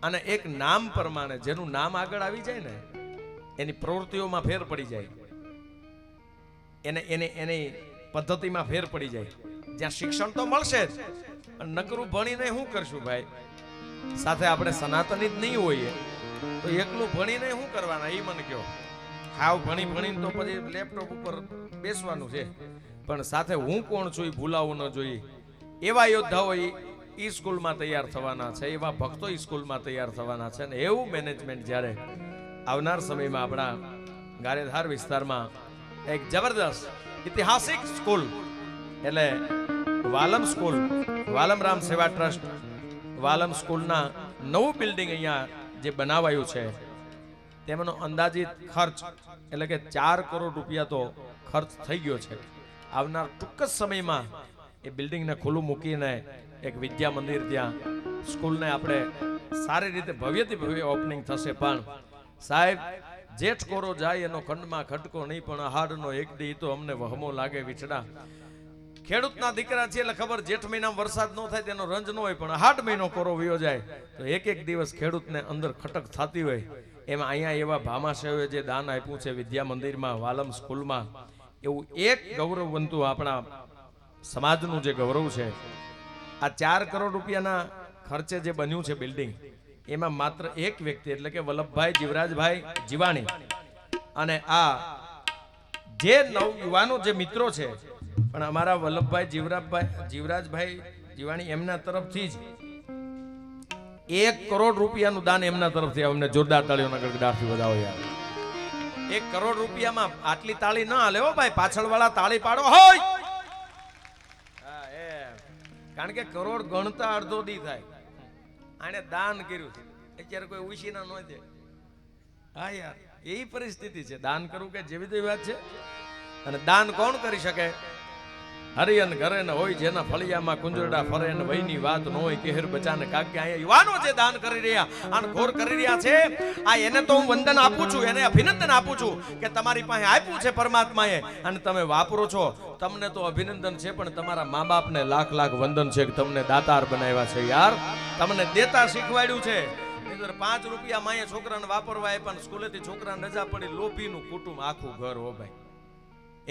અને એક નામ પ્રમાણે જેનું નામ આગળ આવી જાય ને એની પ્રવૃત્તિઓમાં ફેર પડી જાય એની પદ્ધતિમાં ફેર પડી જાય. જ્યાં શિક્ષણ તો મળશે જ નકરું ભણીને શું કરશું ભાઈ. સાથે આપણે સનાતની જ નહીં હોઈએ તો એકલું ભણીને શું કરવાના એ મને કહો. હાવ ભણીને તો પછી લેપટોપ ઉપર બેસવાનું છે પણ સાથે હું કોણ છું એ ભૂલાવું ન જોઈએ. એવા યોદ્ધાઓ ઈ સ્કૂલમાં તૈયાર થવાના છે એવા ભક્તો ઈ સ્કૂલમાં તૈયાર થવાના છે અને એવું મેનેજમેન્ટ જ્યારે આવનાર સમયમાં આપણા ગારેધાર વિસ્તારમાં એક જબરદસ્ત ઐતિહાસિક સ્કૂલ એટલે વાલમ સ્કૂલ વાલમરામ સેવા ટ્રસ્ટ વાલમ સ્કૂલના નવું બિલ્ડિંગ અહીંયા જે બનાવાયું છે તેમનો અંદાજિત ખર્ચ એટલે કે 4 કરોડ રૂપિયા તો ખર્ચ થઈ ગયો છે. આવનાર ટૂંક જ સમયમાં એ બિલ્ડિંગને ખુલ્લું મૂકીને એક વિદ્યા મંદિર ત્યાં સ્કૂલને આપણે સારી રીતે ભવ્યથી ભવ્ય ઓપનિંગ થશે. પણ સાહેબ જેઠ કોરો જાય એનો ખંડમાં ખટકો નહીં પણ આહાડનો એક દી તો અમને વહમો લાગે વિછડા. ખેડૂતના દીકરા છે એટલે ખબર જેઠ મહિનામાં વરસાદ ન થાય તેનો રંજ ન હોય પણ 8 મહિનો કોરો વયો જાય તો એક દિવસ ખેડૂતને અંદર ખટક થતી હોય. એમાં અહીંયા એવા ભામાશયોએ જે દાન આપ્યું છે વિદ્યા મંદિરમાં વાલમ સ્કૂલમાં એવું એક ગૌરવ બનતું આપણા સમાજનું જે ગૌરવ છે. આ 4 કરોડ રૂપિયાના ખર્ચે જે બન્યું છે બિલ્ડિંગ એમાં માત્ર એક વ્યક્તિ એટલે કે વલ્લભભાઈ જીવરાજભાઈ જીવાણી અને આ જે નવ યુવાનો જે મિત્રો છે પણ અમારા વલ્લભભાઈ જીવરાજભાઈ જીવાણી એમના તરફથી જ 1 કરોડ રૂપિયાનું દાન એમના તરફથી અમને જોરદાર તાળીઓના ગડગડાટથી વધાવો યાર. 1 કરોડ રૂપિયામાં આટલી તાળી ન હાલે હો ભાઈ, પાછળ વાળા તાળી પાડો હોય. કારણ કે કરોડ ગણતા અડધો દી થાય. આને દાન કર્યું અત્યારે કોઈ ઉછીના ન દે. હા યાર એવી પરિસ્થિતિ છે. દાન કરવું કે જેવી તેવી વાત છે. અને દાન કોણ કરી શકે? હરિયન ઘરે ન હોય જેના ફળિયામાં કુંજરડા ફરે ને વહીની વાત ન હોય કેહર બચાને કાગ્યા અહીંયા યુવાનો જે દાન કરી રહ્યા અને ઘોર કરી રહ્યા છે આ એને તો હું વંદન આપું છું, એને અભિનંદન આપું છું કે તમારી પાસે આપ્યું છે પરમાત્માએ અને તમે વાપરો છો. તમને તો અભિનંદન છે પણ તમારા મા બાપને લાખ લાખ વંદન છે કે તમને દાતાર બનાવ્યા છે યાર, તમને દેતા શીખવાડ્યું છે. 5 રૂપિયા માએ છોકરાને વાપરવા આપ્યા ને સ્કૂલેથી છોકરાને રજા પડી, લોભીનું કુટુંબ આખું ઘર હો ભાઈ.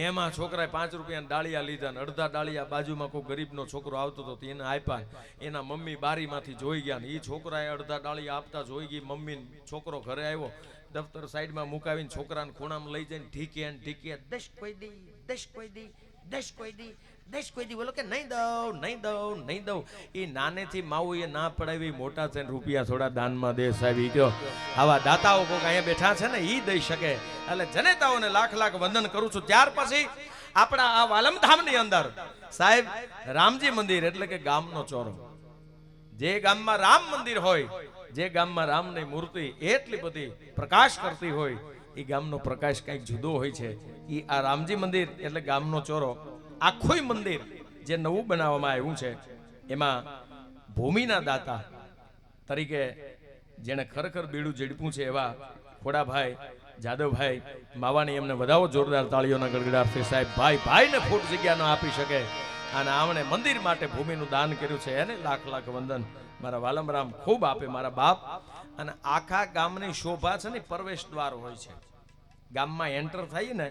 એમાં છોકરાએ 5 રૂપિયાના ડાળિયા લીધા ને અડધા ડાળિયા બાજુમાં કોઈ ગરીબનો છોકરો આવતો હતો એને આપ્યા. એના મમ્મી બારીમાંથી જોઈ ગયા ને એ છોકરાએ અડધા ડાળિયા આપતા જોઈ ગઈ મમ્મી. છોકરો ઘરે આવ્યો, દફતર સાઈડમાં મુકાવીને છોકરાને ખૂણામાં લઈ જઈને ઢીકે ને ઢીકે, દશ કોઈ દી, દશ કોઈ દી, દશ કોઈ દી, દશ કોઈ દી, બોલો કે નહીં દઉં, નહીં દઉં, નહીં દઉં. એ નાનેથી માવું એ ના પડાવી, મોટા થઈને રૂપિયા થોડા દાનમાં દે સાહેબ. ઈ કયો આવા દાતાઓ કોક અહીંયા બેઠા છે ને ઈ દઈ શકે. એટલે જનેતાઓને લાખ લાખ વંદન કરું છું. ત્યાર પછી આપણા આ વાલમધામની અંદર સાહેબ રામજી મંદિર એટલે કે ગામનો ચોરો. જે ગામમાં રામ મંદિર હોય, જે ગામમાં રામની મૂર્તિ એટલી બધી પ્રકાશ કરતી હોય, એ ગામનો પ્રકાશ કંઈક જુદો હોય છે. એ આ રામજી મંદિર એટલે ગામનો ચોરો. આખું મંદિર જે નવું બનાવવામાં આવ્યું છે એમાં ભૂમિના દાતા તરીકે જેને ખરેખર બીડું ઝડપ્યું છે એવા ખોડાભાઈ જાદવભાઈ માવાની એમને વધાવો જોરદાર તાળીઓના ગડગડાટથી. સાહેબ ભાઈ ભાઈને ફૂટ જગ્યા ન આપી શકે અને આમણે મંદિર માટે ભૂમિનું દાન કર્યું છે, એને લાખ લાખ વંદન. મારા વાલમરામ ખૂબ આપે મારા બાપ. અને આખા ગામની શોભા છે ને પ્રવેશ દ્વાર હોય છે. ગામમાં એન્ટર થાય ને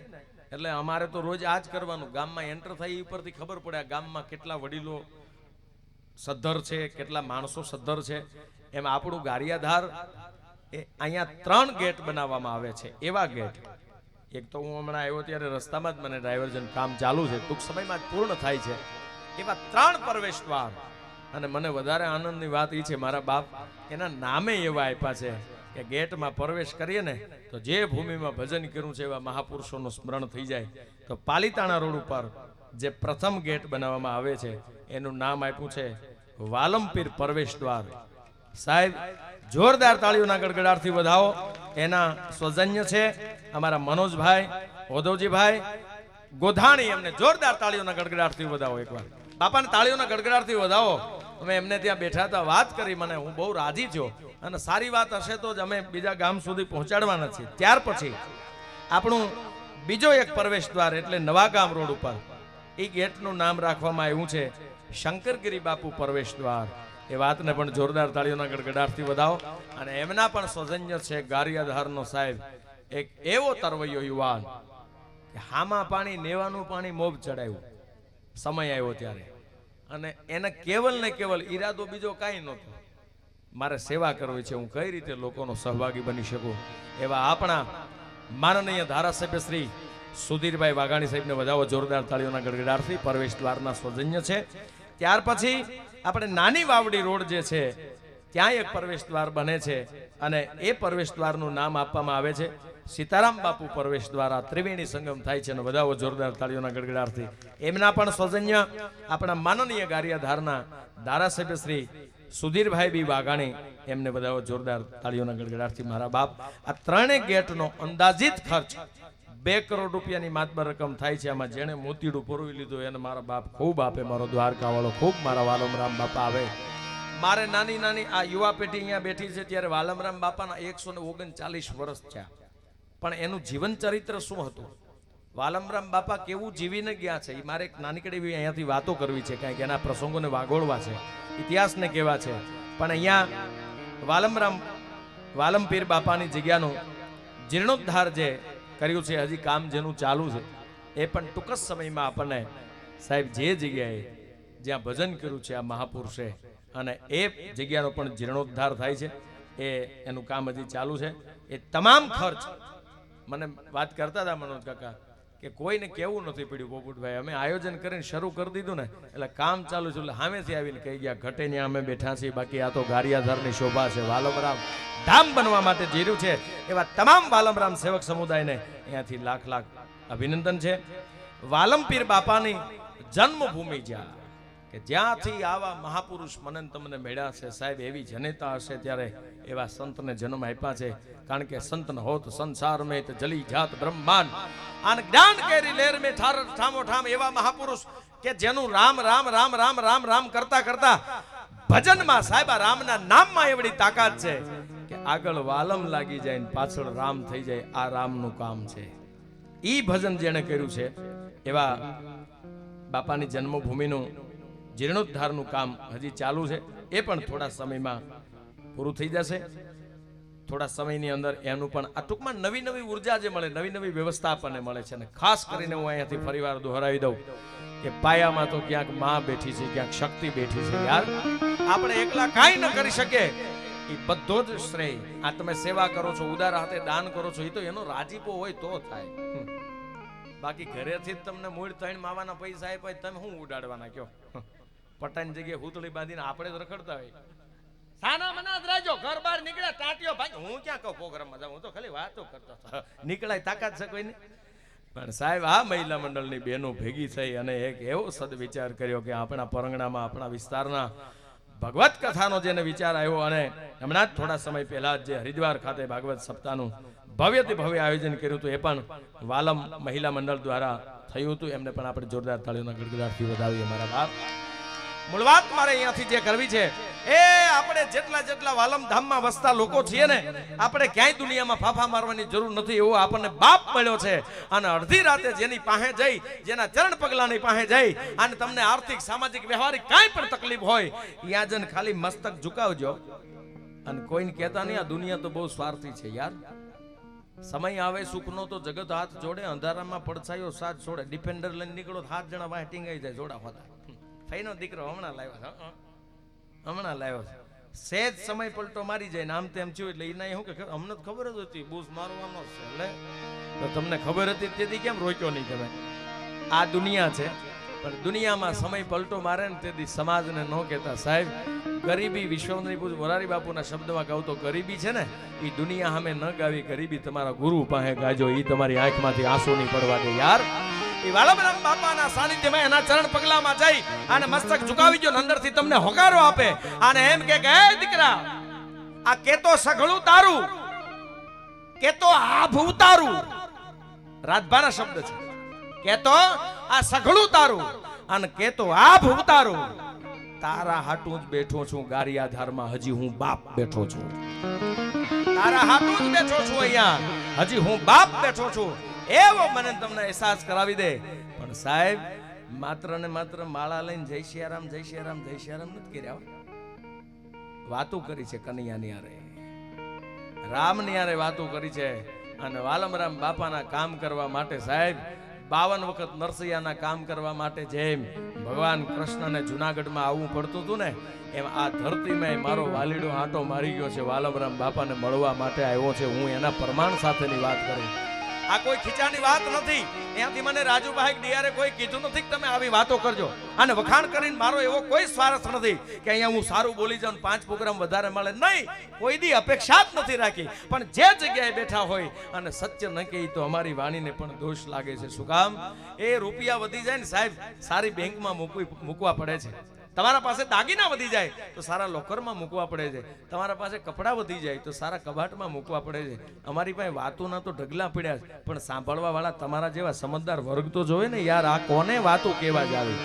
એટલે અમારે તો રોજ આ જ કરવાનું. ગામમાં એન્ટર થાય એ ઉપરથી ખબર પડે આ ગામમાં કેટલા વડીલો સદ્ધર છે, કેટલા માણસો સદ્ધર છે. એમ આપણું ગારિયાધાર એ અહીંયા 3 ગેટ બનાવવામાં આવે છે. એવા ગેટ, એક તો હું હમણાં આવ્યો ત્યારે રસ્તામાં જ મને ડાયવર્ઝન કામ ચાલુ છે, ટૂંક સમયમાં જ પૂર્ણ થાય છે. એવા 3 પ્રવેશ દ્વાર. અને મને વધારે આનંદની વાત એ છે મારા બાપ એના નામે એવા આપ્યા છે કે ગેટમાં પ્રવેશ કરીએ ને તો જે ભૂમિમાં ભજન કર્યું છે એવા મહાપુરુષોનું સ્મરણ થઈ જાય. તો પાલીતાણા રોડ ઉપર જે પ્રથમ ગેટ બનાવવામાં આવે છે એનું નામ આપ્યું છે વાલમપીર પ્રવેશ દ્વાર. સાહેબ જોરદાર તાળીઓના ગડગડાટથી વધાવો. એના સ્વજન્ય છે અમારા મનોજભાઈ ઓધવજીભાઈ ગોધાણી. એમને જોરદાર તાળીઓના ગડગડાટથી વધાવો. એકવાર બાપાને તાળીઓના ગડગડાટથી વધાવો. અમે એમને ત્યાં બેઠા હતા, વાત કરી, મને હું બહુ રાજી થયો. અને સારી વાત હશે તો જ અમે બીજા ગામ સુધી પહોંચાડવાના છીએ. ત્યાર પછી આપણું બીજો એક પ્રવેશ દ્વાર એટલે નવા ગામ રોડ ઉપર એ ગેટનું નામ રાખવામાં આવ્યું છે શંકરગીરી બાપુ પ્રવેશ દ્વાર. એ વાતને પણ જોરદાર તાળીઓના ગડગડાટથી વધાવો. અને એમના પણ સૌજન્ય છે ગારિયાધારનો સાહેબ એક એવો તરવૈયો યુવાન કે હામાં પાણી નેવાનું પાણી મોબ ચડાવ્યું સમય આવ્યો ત્યારે. અને એને કેવલ ને કેવલ ઈરાદો બીજો કાંઈ નહોતો, મારે સેવા કરવી છે, હું કઈ રીતે લોકોનો સહભાગી બની શકું. એવા આપણા માનનીય ધારાસભ્ય શ્રી સુધીરભાઈ વાઘાણી સાહેબને વધાવો જોરદાર તાળીઓના ગડગડાટથી. પ્રવેશ દ્વારના સૌજન્ય છે. ત્યાર પછી આપણે નાની વાવડી રોડ જે છે ત્યાં એક પ્રવેશ દ્વાર બને છે અને એ પ્રવેશ દ્વારનું નામ આપવામાં આવે છે સીતારામ બાપુ પ્રવેશ દ્વારા. ત્રિવેણી સંગમ થાય છે અને વધાવો જોરદાર તાળીઓના ગડગડાટથી. એમના પણ સૌજન્ય આપણા માનનીય ગારિયાધારના ધારાસભ્ય શ્રી સુધીરભાઈ બી વાઘાણી, એમને બધાઓ જોરદાર તાળીઓના ગડગડાટથી. મારા બાપ આ 3 ગેટનો અંદાજિત ખર્ચ 2 કરોડ રૂપિયાની માતબર રકમ થાય છે. આમાં જેણે મોતીડું પુરવી લીધું એને મારા બાપ ખૂબ આપે. મારો દ્વારકા વાળો ખૂબ મારા વાલમરામ બાપા આવે. મારે નાની નાની આ યુવા પેઢી અહીંયા બેઠી છે ત્યારે વાલમરામ બાપાના 139 વર્ષ થયા, પણ એનું જીવન ચરિત્ર શું હતું, વાલમરામ બાપા કેવું જીવીને ગયા છે, એ મારે એક નાનકડી એવી અહીંયાથી વાતો કરવી છે. કારણ કે એના પ્રસંગોને વાગોળવા છે, ઇતિહાસને કહેવા છે. પણ અહીંયા વાલમપીર બાપાની જગ્યાનું જીર્ણોદ્ધાર જે કર્યું છે, હજી કામ જેનું ચાલુ છે, એ પણ ટૂંક જ સમયમાં આપણને સાહેબ જે જગ્યાએ જ્યાં ભજન કર્યું છે આ મહાપુરુષે અને એ જગ્યાનો પણ જીર્ણોદ્ધાર થાય છે, એનું કામ હજી ચાલુ છે. એ તમામ ખર્ચ મને વાત કરતા હતા મનોજ કાકા કે કોઈને કેવું નથી પડ્યું પોપટભાઈ, અમે આયોજન કરીને શરૂ કરી દીધું ને એટલે કામ ચાલુ છે. એટલે સામેથી આવીને કહી ગયા ઘટે ને અમે બેઠા છીએ, બાકી આ તો ગારિયાધારની શોભા છે. વાલમરામ ધામ બનવા માટે જીર્યું છે. એવા તમામ વાલમરામ સેવક સમુદાયને અહીંયાથી લાખ લાખ અભિનંદન છે. વાલમપીર બાપાની જન્મભૂમિ જ્યાં કે જ્યાંથી આવા મહાપુરુષ મને તમને મળ્યા છે સાહેબ, એવી જનેતા હશે ત્યારે એવા સંતને જન્મ આપ્યા છે. કારણ કે સંત ન હોત સંસાર મેં તો જલી જાત બ્રહ્માંડ, આન જ્ઞાન કેરી લેર મેં ઠામો ઠામ એવા મહાપુરુષ કે જેનું રામ રામ રામ રામ રામ રામ કરતા કરતા ભજનમાં સાહેબ આ રામના નામમાં એવડી તાકાત છે કે આગળ વાલમ લાગી જાય ને પાછળ રામ થઈ જાય. આ રામનું કામ છે. ઈ ભજન જેણે કર્યું છે એવા બાપાની જન્મભૂમિનું જીર્ણોદ્ધારનું કામ હજી ચાલુ છે. એ પણ થોડા સમયમાં પૂરું થઈ જશે. થોડા સમયની અંદર એનું પણ આ ટૂંકમાં નવી નવી ઉર્જા જે મળે, નવી નવી વ્યવસ્થા આપણને મળે છે. અને ખાસ કરીને હું અહીંયાથી ફરીવાર દોહરાવી દઉં કે પાયામાં તો ક્યાંક માં બેઠી છે, ક્યાંક શક્તિ બેઠી છે. યાર આપણે એકલા કાંઈ ન કરી શકે. એ બધો જ શ્રેય આ તમે સેવા કરો છો, ઉદાર હાથે દાન કરો છો, એ તો એનો રાજીપો હોય તો થાય. બાકી ઘરેથી જ તમને મૂળ 3 માવાના પૈસા આપ્યા તમે શું ઉડાડવાના કયો? પટાની જગ્યાએ હુતળી બાંધીને આપણે જ રખડતા હોય. સાના મના જ રહેજો, ઘર બહાર નીકળે ટાટિયો ભાઈ. હું ક્યાં કહું પ્રોગ્રામમાં જાઉં, હું તો ખાલી વાતો કરતો હતો. નીકળાય તાકાત છે કોઈને? પણ સાહેબ આ મહિલા મંડળની બહેનો ભેગી થઈ અને એક એવો સદવિચાર કર્યો કે આપણા પરંગણામાં, આપણા વિસ્તારના ભગવત કથાનો જેને વિચાર આવ્યો. અને હમણાં જ થોડા સમય પહેલા જે હરિદ્વાર ખાતે ભાગવત સપ્તાહનું ભવ્યથી ભવ્ય આયોજન કર્યું હતું, એ પણ વાલમ મહિલા મંડળ દ્વારા થયું હતું. એમને પણ આપણે જોરદાર તાળીઓના ગડગડાટથી વધાવીએ મારા બાપ. મૂળ વાત મારે અહીંયાથી જે કરવી છે એ આપણે જેટલા વાલમ ધામમાં વસતા લોકો છીએ ને, આપણે ક્યાંય દુનિયામાં ફાફા મારવાની જરૂર નથી. એવો આપણને બાપ મળ્યો છે. અને અડધી રાતે જેની પાસે જઈ, જેના ચરણ પગલાની પાસે જઈ અને તમને આર્થિક, સામાજિક, વ્યવહારિક કાંઈ પણ તકલીફ હોય, ત્યાં જઈને ખાલી મસ્તક ઝુકાવજો. અને કોઈને કહેતા નહીં આ દુનિયા તો બહુ સ્વાર્થી છે યાર. સમય આવે સુખનો તો જગત હાથ જોડે, અંધારામાં પડછાયો સાથ છોડે. ડિફેન્ડર લઈને નીકળો 7 જણા વાહે ટીંગાઈ જાય જોડા હોતા. ફઈનો દીકરો હમણાં લાવ્યો છે. સેજ સમય પલટો મારી જાય ને આમ તેમ થયું એટલે એના શું કે અમને ખબર જ હતી બૂસ મારવાનો છે, એટલે તો તમને ખબર હતી તેથી કેમ રોક્યો નહીં તમે? આ દુનિયા છે, પણ દુનિયામાં સમય પલટો મારે ને તેથી સમાજને ન કહેતા. સાહેબ ગરીબી વિશ્વની પૂજ મોરારી બાપુના શબ્દમાં કહું તો ગરીબી છે ને એ દુનિયા સામે ન ગાવી, ગરીબી તમારા ગુરુ પાસે ગાજો. એ તમારી આંખમાંથી આંસુ નહીં પડવા દે યાર. એ વાલમરામ બાપાના સાનિધ્યમાં એના ચરણ પગલામાં જઈ અને મસ્તક ઝુકાવી જો, અંદરથી તમને હોકારો આપે અને એમ કે હે દીકરા, આ કેતો સઘળું તારું, કેતો આભ ઉતારું. રાજભાના શબ્દ છે. કેતો આ સઘળું તારું અને કેતો આભ ઉતારું. તારા હાટું જ બેઠો છું ગારિયાધારમાં, હજી હું બાપ બેઠો છું. તારા હાટું જ બેઠો છું અહીંયા, હજી હું બાપ બેઠો છું. એવો મને તમને અહેસાસ કરાવી દે. પણ સાહેબ માત્ર ને માત્ર માળા લઈને જય સિયારામ જય સિયારામ જય સિયારામ નથી કર્યા. વાતો કરી છે કનૈયાની હારે, રામની હારે વાતો કરી છે. અને વાલમરામ બાપાના કામ કરવા માટે સાહેબ 52 વખત નરસૈયાના કામ કરવા માટે જેમ ભગવાન કૃષ્ણને જુનાગઢમાં આવવું પડતું હતું ને, એમ આ ધરતીમાં મારો વાલીડો આંટો મારી ગયો છે. વાલમરામ બાપાને મળવા માટે આવ્યો છે. હું એના પ્રમાણ સાથેની વાત કરું. આ કોઈ ખીચાની વાત નથી. ત્યાંથી મને રાજુભાઈ ડીઆરે કોઈ કીધું નથી કે તમે આવી વાતો કરજો. અને વખાણ કરીને મારો એવો કોઈ સ્વાર્થ નથી કે અહીંયા હું સારું બોલી જાઉં, 5 પ્રોગ્રામ વધારે મળે. નહીં, કોઈ દી અપેક્ષા જ નથી રાખી. પણ જે જગ્યાએ બેઠા હોય અને સત્ય ન કહે તો અમારી વાણીને પણ દોષ લાગે છે. શું કામ? એ રૂપિયા વધી જાય ને સાહેબ, સારી બેંકમાં મૂકવા પડે છે. તમારા પાસે દાગીના વધી જાય તો સારા લોકરમાં મૂકવા પડે છે. તમારા પાસે કપડાં વધી જાય તો સારા કબાટમાં મૂકવા પડે છે. અમારી પાસે વાતોના તો ઢગલા પડ્યા છે, પણ સાંભળવા વાળા તમારા જેવા સમજદાર વર્ગ તો જોવે ને યાર. આ કોને વાતો કેવા જ આવી?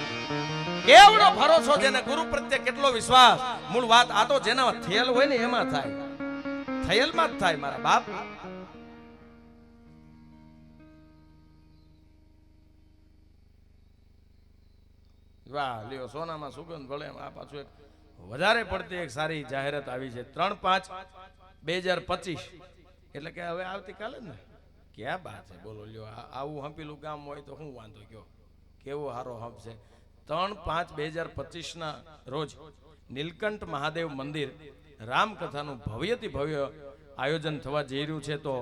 કેવડો ભરોસો, જેને ગુરુ પ્રત્યે કેટલો વિશ્વાસ. મૂળ વાત આ તો જેના થયેલ હોય ને એમાં થાય, થયેલમાં જ થાય મારા બાપ. વાહ લ્યો, સોનામાં સુગંધ ભળે. આ પાછું એક વધારે પડતી એક સારી જાહેરાત આવી છે. 3/5/2025 એટલે કે હવે આવતીકાલે જ ને. ક્યાં વાત છે બોલો લ્યો. આવું હંપીલું ગામ હોય તો શું વાંધો કયો? કેવો સારો હંપ છે. 3/5/2025 ના રોજ નીલકંઠ મહાદેવ મંદિર રામકથાનું ભવ્યથી ભવ્ય આયોજન થવા જઈ રહ્યું છે. તો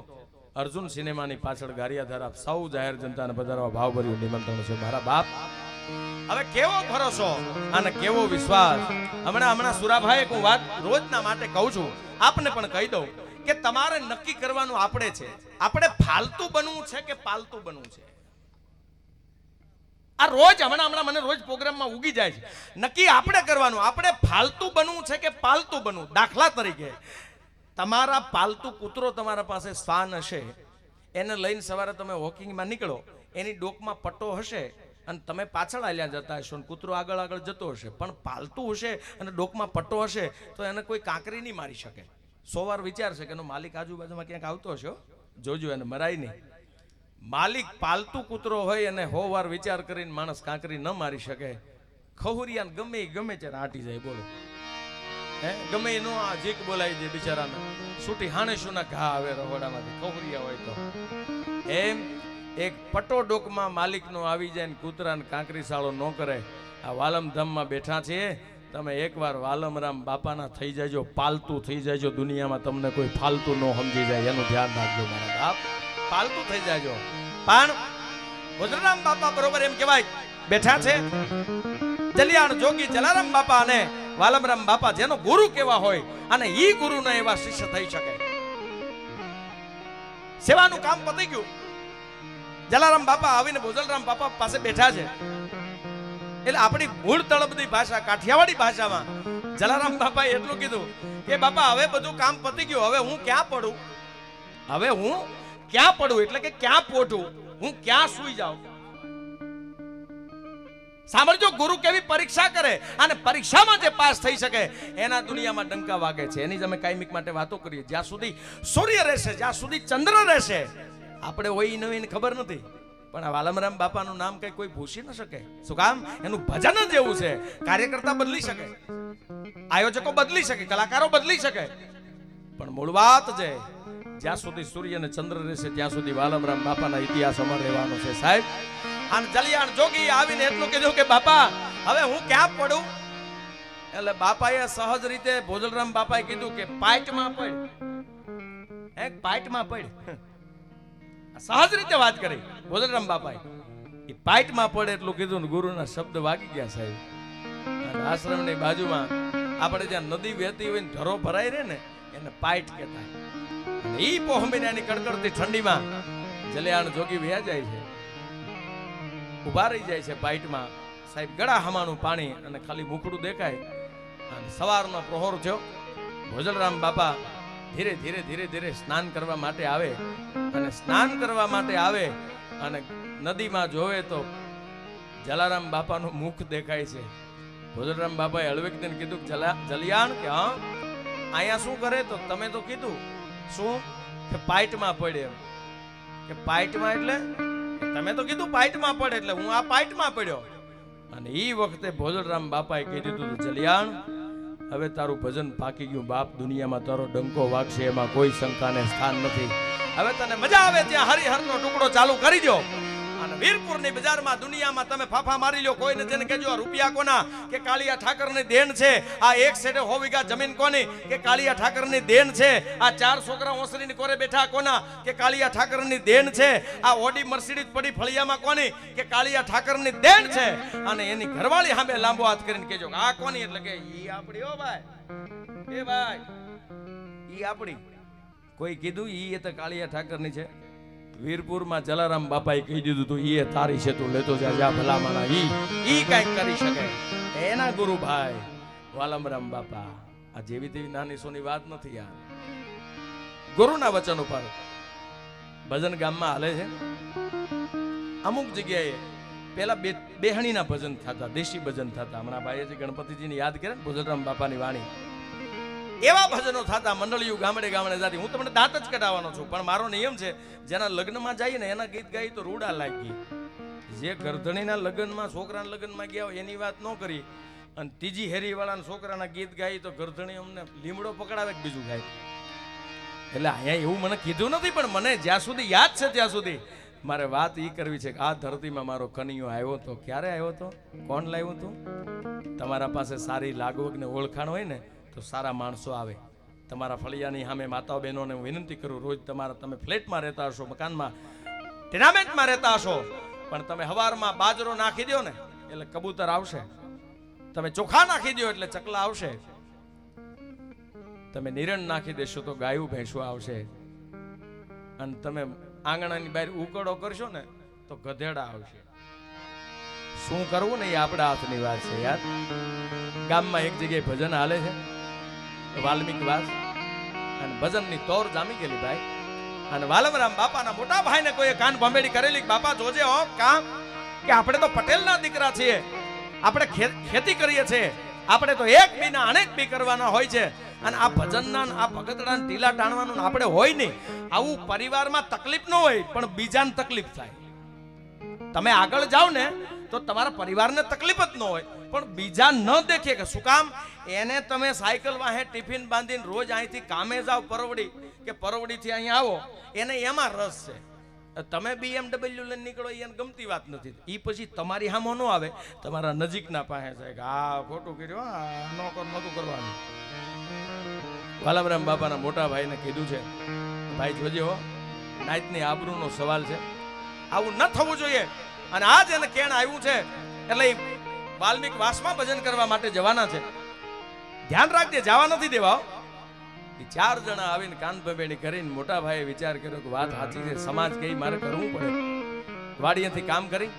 અર્જુન સિનેમાની પાછળ ગારિયાધાર આપ સૌ જાહેર જનતાને પધારવા ભાવભર્યું નિમંત્રણ છે મારા બાપ. હવે કેવો ભરોસો અને કેવો વિશ્વાસ. હમણાં સુરાભાઈ હું વાત રોજના માટે કહું છું, આપને પણ કહી દઉં કે તમારે નક્કી કરવાનું આપણે છે. આપણે ફાલતુ બનવું છે કે પાલતુ બનવું છે? આ રોજ હમણાં મને રોજ પ્રોગ્રામમાં ઉગી જાય છે. નક્કી આપણે કરવાનું, આપણે ફાલતુ બનવું છે કે પાલતુ બનવું. દાખલા તરીકે તમારા પાલતુ કૂતરો તમારા પાસે શ્વાન હશે, એને લઈને સવારે તમે વોકિંગમાં નીકળો, એની ડોકમાં પટ્ટો હશે અને તમે પાછળ હાલ્યા જતા હશો ને કૂતરો આગળ આગળ જતો હશે, પણ પાલતું હશે અને ડોકમાં પટ્ટો હશે તો એને કોઈ કાંકરી નહીં મારી શકે. 100 વાર વિચારશે કે એનો માલિક આજુબાજુમાં ક્યાંક આવતો હશે, જોજો એને મરાય નહીં. માલિક પાલતું કૂતરો હોય અને 100 વાર વિચાર કરીને માણસ કાંકરી ન મારી શકે. ખહુરિયાને ગમે ત્યારે આટી જાય, બોલો હે, ગમે એનો આ જીક બોલાવી દે બિચારાને, છૂટી હાણે શું ના ઘા આવે રહોડામાંથી, ખહુરિયા હોય તો. એમ એક પટો ડોકમાં માલિકનો આવી જાય ને કૂતરાને કાંકરી સાળો ન કરે. આ વાલમધામમાં બેઠા છે તમે, એકવાર વાલમરામ બાપાના થઈ જાયજો, પાલતું થઈ જાયજો. દુનિયામાં તમને કોઈ ફાલતું ન સમજી જાય એનું ધ્યાન રાખજો મારા બાપ, પાલતું થઈ જાયજો. પણ ભોજરામ બાપા બરોબર એમ કહેવાય બેઠા છે. જલિયાણ જોગી જલારામ બાપા અને વાલમરામ બાપા જેનો ગુરુ કેવા હોય અને ઈ ગુરુના એવા શિષ્ય થઈ શકે. સેવાનું કામ પતી ગયું. જલારામ બાપા આવીને ભોજલરામ બાપા પાસે બેઠા છે. એટલે આપણી મૂળ તળપદી ભાષા કાઠિયાવાડી ભાષામાં જલારામ બાપાએ એટલું કીધું કે બાપા હવે બધું કામ પતી ગયું, હવે હું ક્યાં પડું, હવે હું ક્યાં પડું એટલે કે ક્યાં પોઢું, હું ક્યાં સૂઈ જાઉં. સાંભળજો, ગુરુ કેવી પરીક્ષા કરે અને પરીક્ષામાં જે પાસ થઈ શકે એના દુનિયામાં ડંકા વાગે છે. એની જ અમે કાયમિક માટે વાતો કરીએ. જ્યાં સુધી સૂર્ય રહેશે, જ્યાં સુધી ચંદ્ર રહેશે, આપણે હોય નવીન ખબર નથી, પણ આ વાલમરામ બાપાનું નામ કઈ કોઈ ભૂસી ન શકે. શું કામ? એનું ભજન જ એવું છે. કાર્યકર્તા બદલી શકે, આયોજકો બદલી શકે, કલાકારો બદલી શકે, પણ મૂળ વાત છે જ્યાં સુધી સૂર્ય અને ચંદ્ર રહેશે ત્યાં સુધી વાલમરામ બાપાના ઇતિહાસ અમારે રહેવાનો છે સાહેબ. અને જલિયાણ જોગી આવીને એટલું કીધું કે બાપા હવે હું ક્યાં પડું. એટલે બાપાએ સહજ રીતે ભોજલરામ બાપાએ કીધું કે પાઇટમાં પડ, એક પાઇટમાં પડ. સહજ રીતે વાત કરી ભોજલરામ બાપાએ. એ પાઇટમાં પડે એટલું કીધું ને ગુરુના શબ્દ વાગી ગયા સાહેબ. આશ્રમની બાજુમાં આપણે જ્યાં નદી વહેતી હોય ને ઢરો ભરાઈ રહે ને એને પાઇટ કહેતા. ઈ પોહ મહિનાની કડકડતી ઠંડીમાં જલિયાણ જોગી વ્યા જાય છે, ઉભા રહી જાય છે પાઇટમાં સાહેબ. ગળા હમાનું પાણી અને ખાલી મુખડું દેખાય. અને સવારનો પ્રહોર થયો. ભોજલરામ બાપા ધીરે ધીરે ધીરે ધીરે સ્નાન કરવા માટે આવે. અને સ્નાન કરવા માટે આવે અને નદીમાં જોવે તો જલારામ બાપાનું મુખ દેખાય છે. ભોજલરામ બાપાએ હળવેકને કીધું જલિયાણ કે હા અહીંયા શું કરે? તો તમે તો કીધું શું કે પાઇટમાં પડે. એમ કે પાઇટમાં એટલે તમે તો કીધું પાઇટમાં પડે એટલે હું આ પાઇટમાં પડ્યો. અને ઈ વખતે ભોજલરામ બાપાએ કહી દીધું જલિયાણ હવે તારું ભજન પાકી ગયું બાપ, દુનિયામાં તારો ડંકો વાગશે એમાં કોઈ શંકાને સ્થાન નથી. હવે તને મજા આવે ત્યાં હરિહરનો ટુકડો ચાલુ કરી દો અને વીરપુરની બજારમાં દુનિયામાં તમે ફાફા મારી લો. કોઈને જેને કહેજો રૂપિયા કોના કે કાળિયા ઠાકરની દેન છે, આ એક સેડે 100 વીઘા જમીન કોની કે કાળિયા ઠાકરની દેન છે, આ 4 છોકરા ઓસરીની કોરે બેઠા કોના કે કાળિયા ઠાકરની દેન છે, આ ઓડી મર્સિડીઝ પડી ફળિયામાં કોની કે કાળિયા ઠાકરની દેન છે. અને એની ઘરવાળી સામે લાંબો હાથ કરીને કહેજો આ કોની એટલે કે ઈ આપણી. ઓ ભાઈ, એ ભાઈ ઈ આપણી. કોઈ કીધું ઈ એ તો કાળિયા ઠાકરની છે. વીરપુરમાં જલારામ બાપાએ કહી દીધું તું ઈ તારી છે, તું લેતો જા ભલામણા. ઈ કઈક કરી શકે. એના ગુરુ ભાઈ વાલમરામ બાપા. આ જેવી તેવી નાની સોની વાત નથી યાર. ગુરુના વચન ઉપર ભજન ગામમાં હાલે છે. અમુક જગ્યાએ પેલા બેહણીના ભજન થતા, દેશી ભજન થતા. હમણાં ભાઈએ જે ગણપતિજીને યાદ કરે ને ભોજલરામ બાપાની વાણી, એવા ભજનો થતા. મંડળીઓ ગામડે ગામડે જાતી. હું તમને દાંત જ કઢાવવાનો છું, પણ મારો નિયમ છે જેના લગ્નમાં જઈએ ને એના ગીત ગાઈ તો રૂડા લાગી. જે ગરધણીના લગ્નમાં છોકરાના લગ્નમાં ગયા હોય એની વાત ન કરી અને ત્રીજી હેરી વાળાના છોકરાના ગીત ગાઈ તો ગરધણી અમને લીમડો પકડાવે કે બીજું ગાય. એટલે અહીંયા એવું મને કીધું નથી, પણ મને જ્યાં સુધી યાદ છે ત્યાં સુધી મારે વાત એ કરવી છે કે આ ધરતીમાં મારો કનૈયો આવ્યો તો. ક્યારે આવ્યો તો? કોણ લાવ્યું હતું? તમારા પાસે સારી લાગવગ ને ઓળખાણ હોય ને તો સારા માણસો આવે. તમારા ફળિયાની સામે માતાઓ બહેનોને હું વિનંતી કરું, રોજ તમે ફ્લેટમાં રહેતા હશો, મકાનમાં ટેનામેન્ટમાં રહેતા હશો, પણ તમે હવારમાં બાજરો નાખી દો ને એટલે કબૂતર આવશે. તમે ચોખા નાખી દો એટલે ચકલા આવશે. તમે નિરણ નાખી દેશો તો ગાયું ભેંસો આવશે. અને તમે આંગણાની બહાર ઉકળો કરશો ને તો ગધેડા આવશે. શું કરવું ને એ આપણા હાથની વાત છે યાર. ગામમાં એક જગ્યાએ ભજન હાલે છે, વાલ્મીક વાસ, અને ભજનની તોર જામી ગયેલી ભાઈ. અને વાલમરામ બાપાના મોટા ભાઈને કોઈ કાન ભંભેડી કરેલી, બાપા જોજે હો કામ કે આપણે તો પટેલના દીકરા છીએ, આપણે ખેતી કરીએ છીએ, આપણે તો એક બીના અનેક બી કરવાના હોય છે, અને આ ભજનના આ ભગતડાના ઢીલા ટાણવાનું આપણે હોય નહીં. આવું પરિવારમાં તકલીફ ન હોય પણ બીજાને તકલીફ થાય. તમે આગળ જાઓ ને તો તમારા પરિવારને તકલીફ જ ન હોય પણ બીજા ન દેખે કે શું કામ એને તમે સાયકલ વાહે ટિફિન બાંધીને રોજ અહીંથી કામે જાઓ પરવડી કે પરવડીથી અહીંયા આવો, એને એમાં રસ છે. તમે BMW લઈને નીકળો એને ગમતી વાત નથી. એ પછી તમારી સામો ન આવે, તમારા નજીકના પાસે જાય કે આ ખોટું કર્યું, નહોતું કરવાનું. વાલામરામ બાપાના મોટા ભાઈને કીધું છે, ભાઈ જોજે હો, નાઈટની આબરૂનો સવાલ છે, આવું ન થવું જોઈએ. અને આજ એને કેણ આવ્યું છે એટલે વાલ્મીક વાસમાં ભજન કરવા માટે જવાના છે. ધ્યાન રાખજે, જવા નથી દેવા. 4 જણા આવીને કાન ભંભેણી કરીને મોટા ભાઈએ વિચાર કર્યો કે વાત સાચી છે, સમાજ કઈ મારે કરવું પડે. વાડીએથી કામ કરી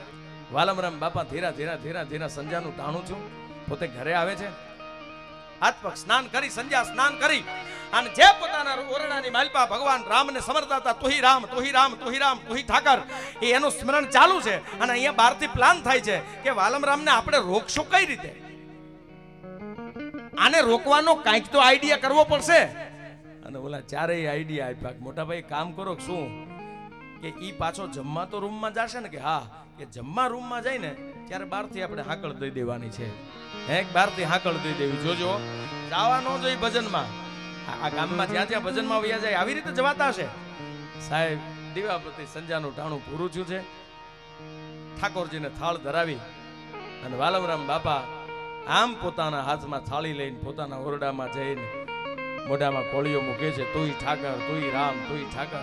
વાલમરામ બાપા ધીરા ધીરા ધીરા ધીરા સંધ્યાનું ટાણું છું, પોતે ઘરે આવે છે. હાથ પગ સ્નાન કરી, સંધ્યા સ્નાન કરી અને જે પોતાના ઓરડાની માલપા ભગવાન રામને સમરતા હતા, તુહી રામ તુહી રામ તુહી રામ તુહી ઠાકર, એ એનું સ્મરણ ચાલુ છે. અને અહીંયા બહારથી પ્લાન થાય છે કે વાલમરામને આપણે રોકશું કઈ રીતે, આને રોકવાનો કાંઈક તો આઈડિયા કરવો પડશે. અને ઓલા ચારેય આઈડિયા આપ્યા. મોટા ભાઈ કામ કરો શું કે ઈ પાછો જમવા તો રૂમમાં જશે ને, કે હા, કે જમવા રૂમમાં જાય ને ત્યારે બહારથી આપણે હાકળ દઈ દેવાની છે. બહારથી હાકળ દઈ દેવી. જોજો જવા ન જોઈ ભજનમાં. આ ગામમાં જ્યાં જ્યાં ભજનમાં વયા જાય આવી રીતે જવાતા હશે. સાહેબ દીવાપતિ સંજાનું ટાણું પૂરું થયું છે. ઠાકોરજીને થાળ ધરાવી અને વાલમરામ બાપા આમ પોતાના હાથમાં થાળી લઈને પોતાના ઓરડામાં જઈને મોઢામાં કોળીઓ મૂકે છે, તુંય ઠાકર તુંય રામ તુંય ઠાકર.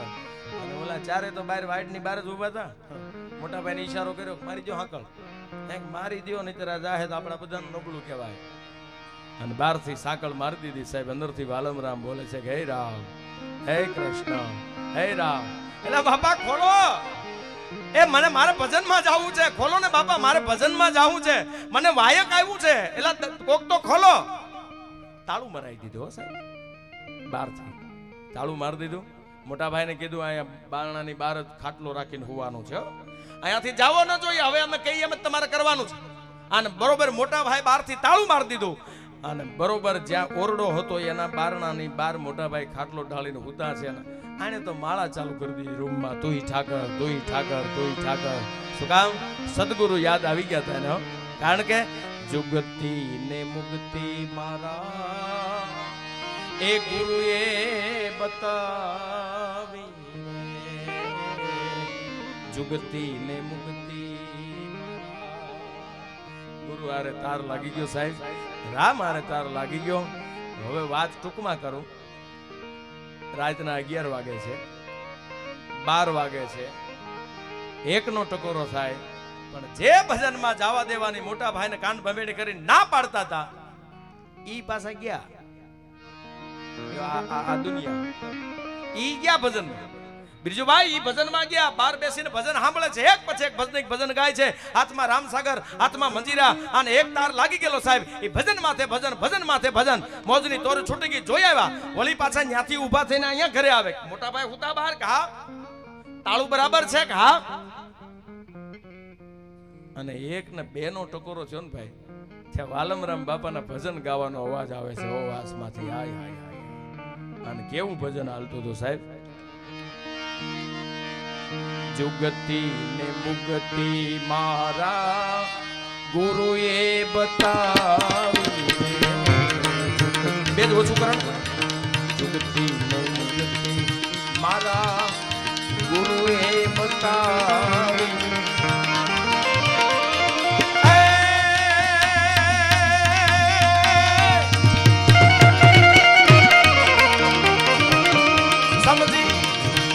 અને ઓલા ચારે તો બહાર વાઈટની બહાર જ ઉભા હતા. મોટા ભાઈને ઈશારો કર્યો, મારી દો હાકળ, મારી દો નહીં જાહે તો આપણા બધાનું નબળું કહેવાય. અને બહારથી સાકળ મારી દીધી. સાહેબ અંદરથી વાલમરામ બોલે છે કે હે રામ, હે કૃષ્ણ, હે રામ. એટલે બાપા ખોલો, એ મને મારે ભજનમાં જવું છે, ખોલો ને બાપા, મારે ભજનમાં જવું છે, મને વાયક આવ્યું છે, એટલે કોક તો ખોલો. તાળું મરાઈ દીધું સાહેબ, બહારથી તાળું મારી દીધું. મોટા ભાઈને કીધું અહીંયા બારણાની બહાર જ ખાટલો રાખીને હોવાનું છે, અહીંયાથી જાવો ન જોઈએ, હવે અમે કહીએ એમ તમારે કરવાનું છે. અને બરોબર મોટા ભાઈ બહારથી તાળું મારી દીધું. અને બરોબર જ્યાં ઓરડો હતો એના બારણાની બહાર મોટા ભાઈ ખાટલો ઢાળીને હુતા છે. આને તો માળા ચાલુ કરી દીધી રૂમમાં, તુંય ઠાકર તુંય ઠાકર તુંય ઠાકર. શું કામ? સદગુરુ યાદ આવી ગયા હતા એને. કારણ કે જુગતિ ને મુક્તિ મારા એ ગુરુએ બતાવી, જુગતિ ને મુક્તિ. ગુરુ આરે તાર લાગી ગયો સાહેબ, રામ આરે તાર લાગી ગયો. હવે વાત ટૂંકમાં કરું. રાતના 11 વાગે છે, 12 વાગે છે, 1નો ટકોરો થાય, પણ જે ભજનમાં જવા દેવાની મોટા ભાઈને કાન ભંભેડી કરીને ના પાડતા હતા ઈ પાછા ગયા આ દુનિયા. ઈ ગયા ભજનમાં. બીજું ભાઈ ઈ ભજનમાં ગયા, બહાર બેસીને ભજન સાંભળે છે, એક પછી એક ભજન ગાય છે. હાથમાં રામસાગર, હાથમાં મંજીરા, અને એક તાર લાગી ગયેલો સાહેબ. એ ભજન માથે ભજન, ભજન માથે ભજન. મોજની તોર છૂટી ગઈ, જોઈ આવ્યા. વળી પાછા ત્યાંથી ઊભા થઈને અહીંયા ઘરે આવે. મોટા ભાઈ હુતા બહાર કે હા, તાળું બરાબર છે કે હા. અને 1 ને 2નો ટકોરો છે ને ભાઈ, ત્યાં વાલમરામ બાપાના ભજન ગાવાનો અવાજ આવે છે ઓ વાસમાંથી. હાય હાય હાય. અને કેવું ભજન હાલતું હતું સાહેબ. જુગતિ ને મુક્તિ મારા ગુરુએ બતાવી. બે જ ઓછું કરણ. જુગતિ ને મુક્તિ મારા ગુરુએ બતાવી.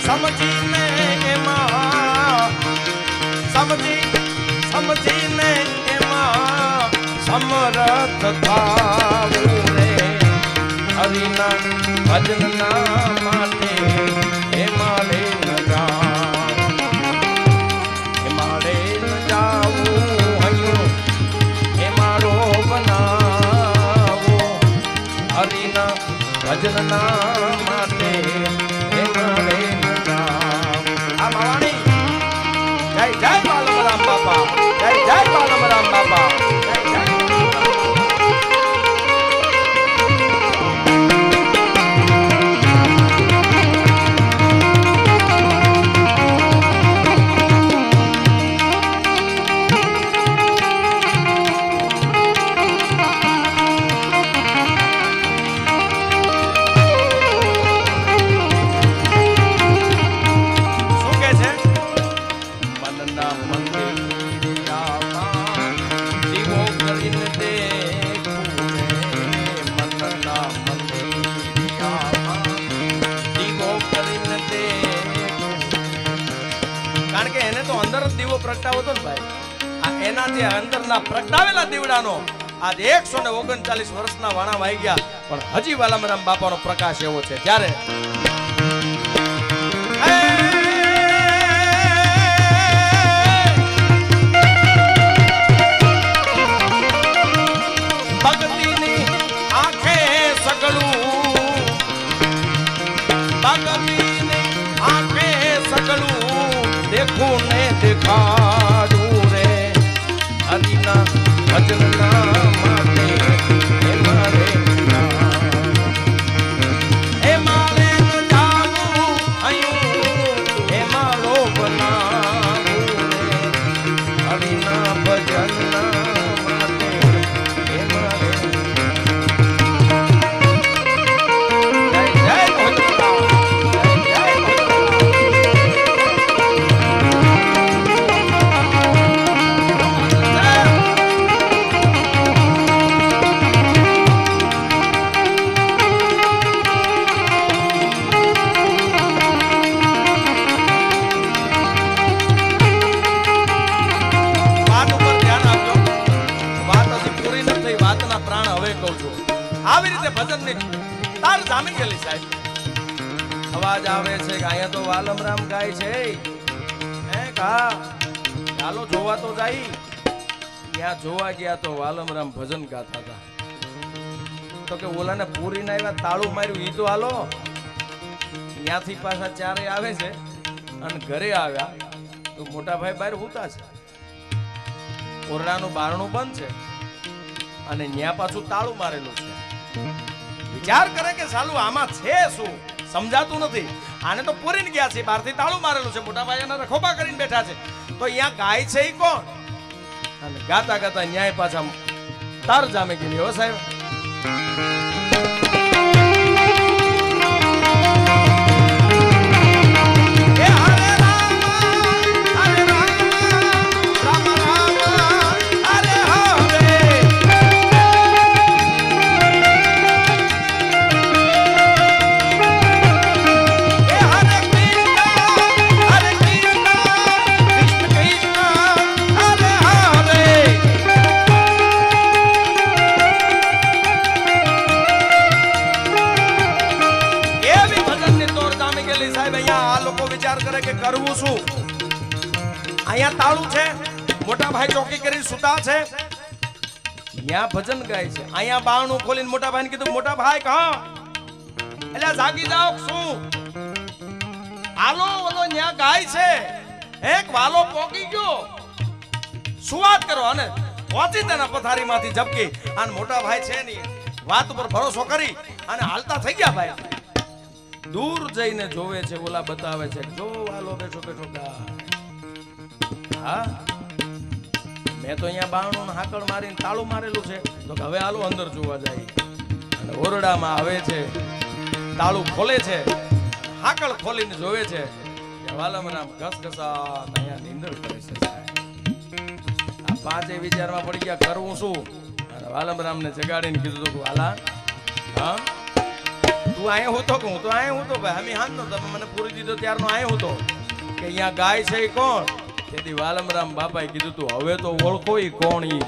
સમજીને એમાં સમજીને એમાં સમરથ થાવું રે. હરિના ભજનના માટે એ મારે ન જાવું, એ મારે ન જાવું હયું, એ મારો બનાવો. હરિના ભજનના માટે એ મારે જય જય વાલમરામ બાપા. પ્રગટાવો હતો ને ભાઈ, આ એના જે અંદરના પ્રગટાવેલા દીવડાનો આજ 139 વર્ષના વાણા વાઈ ગયા, પણ હજી વાલમરામ બાપાનો પ્રકાશ એવો છે. જ્યારે ભક્તિની આંખે સગળું, ભક્તિની આંખે સગળું દેખું ને દેખાડું રે, હરિના ભજનના માટે હે મારે હે મારે જાવું હયું હે મારો બનાવું રે, હરિના ભજનના માટે હે મારે. જય જય ભોજપુરા, જય જય આવી રીતે ભજનની તાર જામી ગયેલી સાહેબ. અવાજ આવે છે કે અહીંયા તો વાલમરામ ગાય છે, હે કા ચાલો જોવા તો જાય. ત્યાં જોવા ગયા તો વાલમરામ ભજન ગાતા હતા. તો કે ઓલાને પૂરીને આવ્યા, તાળું માર્યું, ઈ તો હાલો. ત્યાંથી પાછા ચારે આવે છે અને ઘરે આવ્યા તો મોટા ભાઈ બહાર હુતા છે, ઓરડાનું બારણું બંધ છે અને ન્યા પાછું તાળું મારેલું છે. વિચાર કરે કે સાલું આમાં છે શું, સમજાતું નથી. આને તો પૂરીને ગયા છે, બહારથી તાળું મારેલું છે, મોટા ભાઈ એના રખોબા કરીને બેઠા છે. તો અહીંયા ગાય છે ઈ કોણ? અને ગાતા ગાતા ન્યાય પાછા તાર જામે ગયેલી. હો સાહેબ, કરવું શું? અહીંયા તાળું છે, મોટા ભાઈ ચોકી કરી સુતા છે, ત્યાં ભજન ગાય છે. અહીંયા બારણું ખોલીને મોટા ભાઈને કીધું, મોટા ભાઈ કહા એટલે જાગી જાઓ શું? હાલો ઓલો ત્યાં ગાય છે, એક વાલો પોકી ગયો, શું વાત કરો? અને પહોંચી તેના પથારીમાંથી ઝબકી અને મોટા ભાઈ છે ની વાત ઉપર ભરોસો કરી અને હાલતા થઈ ગયા. ભાઈ દૂર જઈને જોવે છે, ઓલા બતાવે છે, જો વાલો બેઠો બેઠો ગાય. હા, મેં તો અહીંયા બારણું હાકળ મારીને તાળું મારેલું છે, તો હવે હાલો અંદર જોવા જાય. અને ઓરડામાં આવે છે, તાળું ખોલે છે, હાકળ ખોલીને જોવે છે કે વાલમરામ ઘસઘસા અહીંયા નીંદર કરે છે. આ પાંચે વિચારમાં પડી ગયા, કરવું શું? અને વાલમરામને જગાડીને કીધું તું, વાલા હા તું અહીંયા હોતો કે હું તો અહીંયા હોતો ભાઈ, અમે હાથ નો તમે મને પૂરી દીધો ત્યારનો અહીંયા હોતો કે અહીંયા ગાય છે એ કોણ? તેથી વાલમરામ બાપાએ કીધું તું હવે તો ઓળખો ઈ કોણ ઈ,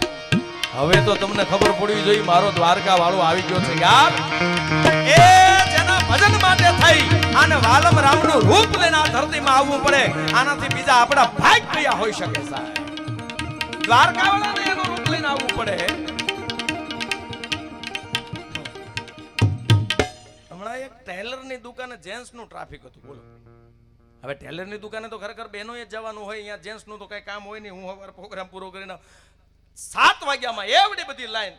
હવે તો તમને ખબર પડવી જોઈએ મારો દ્વારકા વાળો આવી ગયો છે યાર. એ જેના ભજન માટે થઈ અને વાલમરામનું રૂપ લઈને આ ધરતીમાં આવવું પડે, આનાથી બીજા આપણા ભાગ કયા હોઈ શકે સાહેબ? દ્વારકા વાળાને એનું રૂપ લઈને આવવું પડે. એક ટેલરની દુકાને જેન્ટ્સનું ટ્રાફિક હતું, બોલો. હવે ટેલરની દુકાને તો ખરેખર બહેનોએ જ જવાનું હોય, અહીંયા જેન્ટ્સનું તો કઈ કામ હોય નહીં. હું હવે પ્રોગ્રામ પૂરો કરીને 7 વાગ્યામાં એવડી બધી લાઈન,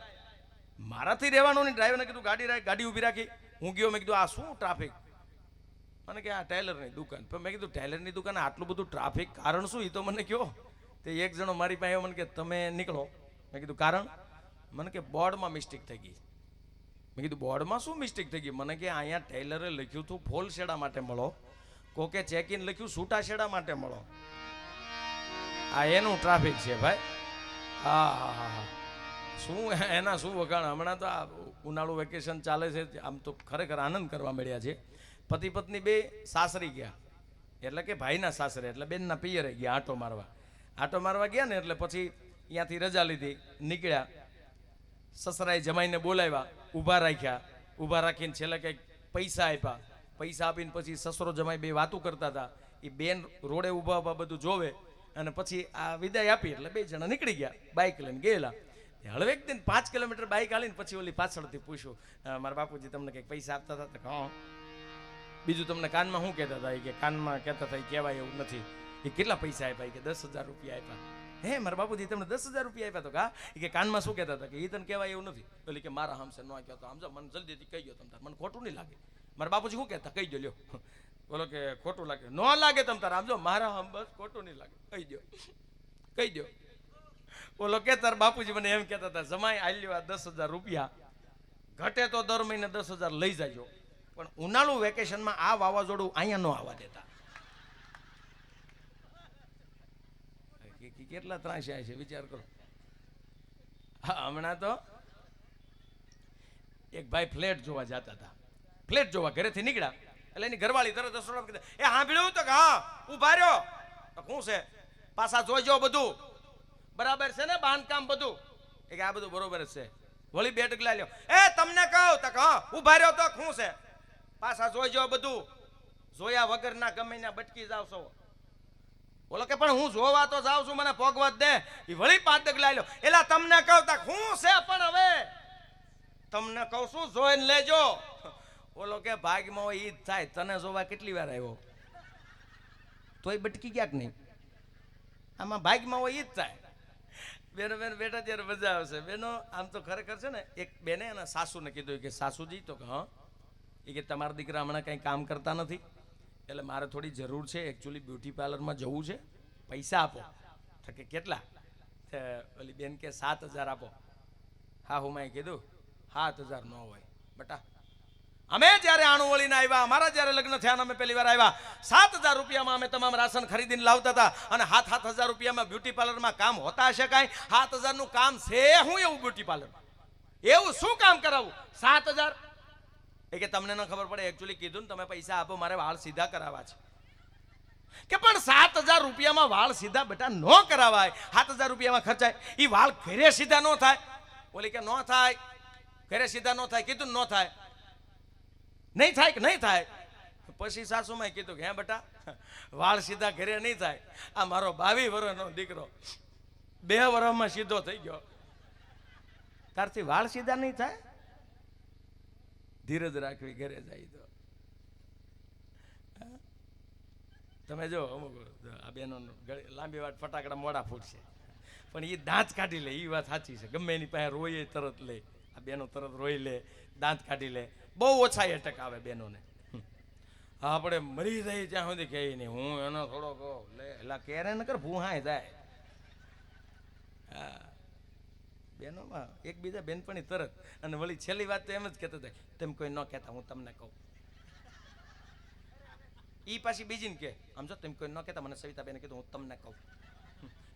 મારાથી રહેવાનું નહીં. ડ્રાઈવરને કીધું ગાડી ઊભી રાખી. હું ગયો, મેં કીધું આ શું ટ્રાફિક? મને કે આ ટેલરની દુકાન. પણ મેં કીધું ટેલરની દુકાને આટલું બધું ટ્રાફિક, કારણ શું? એ તો મને કહો. તે એક જણો મારી પાસે મને કે તમે નીકળો. મેં કીધું કારણ? મને કે બોર્ડમાં મિસ્ટેક થઈ ગઈ. મેં કીધું બોર્ડમાં શું મિસ્ટેક થઈ ગઈ? મને કે અહીંયા ટેલરે લખ્યું હતું ફોલ શેડા માટે મળો, કોકે ચેક ઇન લખ્યું છૂટા શેડા માટે મળો. આ એનું ટ્રાફિક છે ભાઈ. હા હા હા હા, શું એના શું વખાણ. હમણાં તો આ ઉનાળુ વેકેશન ચાલે છે, આમ તો ખરેખર આનંદ કરવા મળ્યા છે. પતિ પત્ની બે સાસરી ગયા, એટલે કે ભાઈના સાસરે, એટલે બેનના પિયરે ગયા આંટો મારવા. આટો મારવા ગયા ને એટલે પછી ત્યાંથી રજા લીધી, નીકળ્યા. સસરાએ જમાઈને બોલાવ્યા, ઊભા રાખ્યા. ઊભા રાખીને છેલ્લે કંઈક પૈસા આપ્યા. પૈસા આપીને પછી સસરો જમાઈ બે વાતું કરતા હતા. એ બેન રોડે ઊભા ઊભા બધું જોવે અને પછી આ વિદાય આપી એટલે બે જણા નીકળી ગયા, બાઇક લઈને ગયેલા. હળવેક દિન 5 કિલોમીટર બાઇક હાલીને પછી ઓલી પાછળથી પૂછ્યું, મારા બાપુજી તમને કંઈક પૈસા આપતા હતા? તો હા. બીજું તમને કાનમાં શું કહેતા હતા? કે કાનમાં કહેતા હતા, કહેવાય એવું નથી. એ કેટલા પૈસા આપ્યા? કે 10,000 રૂપિયા આપ્યા. હે મારા બાપુજી તમને 10,000 રૂપિયા આપ્યા? તો કા કે કાનમાં શું કહેતા હતા? કે એ તને કહેવાય એવું નથી. એટલે કે મારા હમસે ન કહો તો સમજો, મને જલ્દીથી કહી દો તમ તાર, મને ખોટું નહીં લાગે. મારા બાપુજી શું કહેતા? કહી દો લ્યો. બોલો કે ખોટું લાગે? ન લાગે તમ તાર, સમજો મારા હમ બસ ખોટું નહીં લાગે, કહી દો, કહી દો. બોલો કે તાર બાપુજી મને એમ કહેતા હતા, જમાઈ આલ્યો આ 10,000 રૂપિયા, ઘટે તો દર મહિને 10,000 લઈ જાજો, પણ ઉનાળુ વેકેશનમાં આ વાવાઝોડું અહીંયા ન આવવા દેતા. કેટલા ત્રાસ્યા છે વિચાર કરો. હા, હમણાં તો એક ભાઈ ફ્લેટ જોવા જતા હતા. ફ્લેટ જોવા ઘરેથી નીકળ્યા એટલે એની ઘરવાળી તરત રસોડામાં કીધું, એ સાંભળ્યું? તો કે હા. ઊભા રહ્યો. તો શું છે? પાછા જોઈજો બધું બરાબર છે ને, બાંધકામ બધું? એ કે આ બધું બરોબર જ છે. વળી બે ડગલા લ્યો. એ તમને કહું? તો હા. ઊભા રહ્યો. તો શું છે? પાછા જોઈજો બધું. જોયા વગરના ગમે ના બટકી જાવ છો. બોલો કે પણ હું જોવા તો જાઉં છું, મને ભોગવત દે. એ વળી 5 ડગલા લ્યો. એલા તમને કહું? તો શું છે? પણ હવે તમને કહું છું, જોઈને લેજો. બોલો કે ભાગમાં હોય ઈ જ થાય. તને જોવા કેટલી વાર આવ્યો? તોય બટકી ક્યાંક નહીં. આમાં ભાગમાં હોય ઈ જ થાય. બેનો બેન બેટા ત્યારે મજા આવશે. બેનો આમ તો ખરેખર છે ને, એક બેને એના સાસુને કીધું કે સાસુજી, તો કે હા. એ કે તમારા દીકરા હમણાં કંઈ કામ કરતા નથી, એટલે મારે થોડી જરૂર છે, એકચ્યુઅલી બ્યુટી પાર્લરમાં જવું છે, પૈસા આપો. તો કે કેટલા? ઓલી બેન કે 7,000 આપો. હા, હું મેં કીધું 7,000 ન હોય બટા. અમે જ્યારે આણું વળીને આવ્યા, અમારા જ્યારે લગ્ન થયા અમે પહેલી વાર આવ્યા, 7,000 રૂપિયામાં અમે તમામ રાશન ખરીદીને લાવતા હતા. અને 7,000 રૂપિયામાં બ્યુટી પાર્લરમાં કામ હોતા હશે કાંઈ? 7,000 નું કામ છે હું એવું બ્યુટી પાર્લરમાં? એવું શું કામ કરાવું? 7,000? એ કે તમને ન ખબર પડે, એકચ્યુઅલી કીધું ને તમે પૈસા આપો, મારે વાળ સીધા કરાવવા છે. કે પણ 7,000 રૂપિયામાં વાળ સીધા બેટા ન કરાવાય. 7,000 રૂપિયામાં ખર્ચાય. એ વાળ ઘરે સીધા ન થાય. બોલી કે ન થાય, ઘરે સીધા ન થાય. કીધું ન થાય, નહીં થાય કે નહીં થાય. પછી સાસુમાં કીધું કે હે બેટા, વાળ સીધા ઘરે નહીં થાય. આ મારો 22 વર્ષનો દીકરો 2 વર્ષમાં સીધો થઈ ગયો, તારથી વાળ સીધા નહીં થાય? ધીરજ રાખવી, ઘરે જાય તો. તમે જો અમુક આ બેનો લાંબી વાત ફટાકડા મોડા ફૂટશે, પણ એ દાંત કાઢી લે. એ વાત સાચી છે. ગમે એની પાસે રોય તરત લે. આ બેનો તરત રોઈ લે, દાંત કાઢી લે. બહુ ઓછા એટક આવે બેનોને. આપણે મરી જાય ત્યાં સુધી કહે નહીં, હું એનો થોડોક લે એલા કેરે ન કર, ભૂહાય જાય. હા, બેનોમાં એકબીજા બેનપણી તરત. અને વળી છેલ્લી વાત તો એમ જ કહેતા હતા, તેમ કોઈ ન કહેતા, હું તમને કહું. ઈ પાછી બીજીને કે સમજો, તેમ કોઈ ન કહેતા, મને સવિતાબેને કીધું, હું તમને કહું.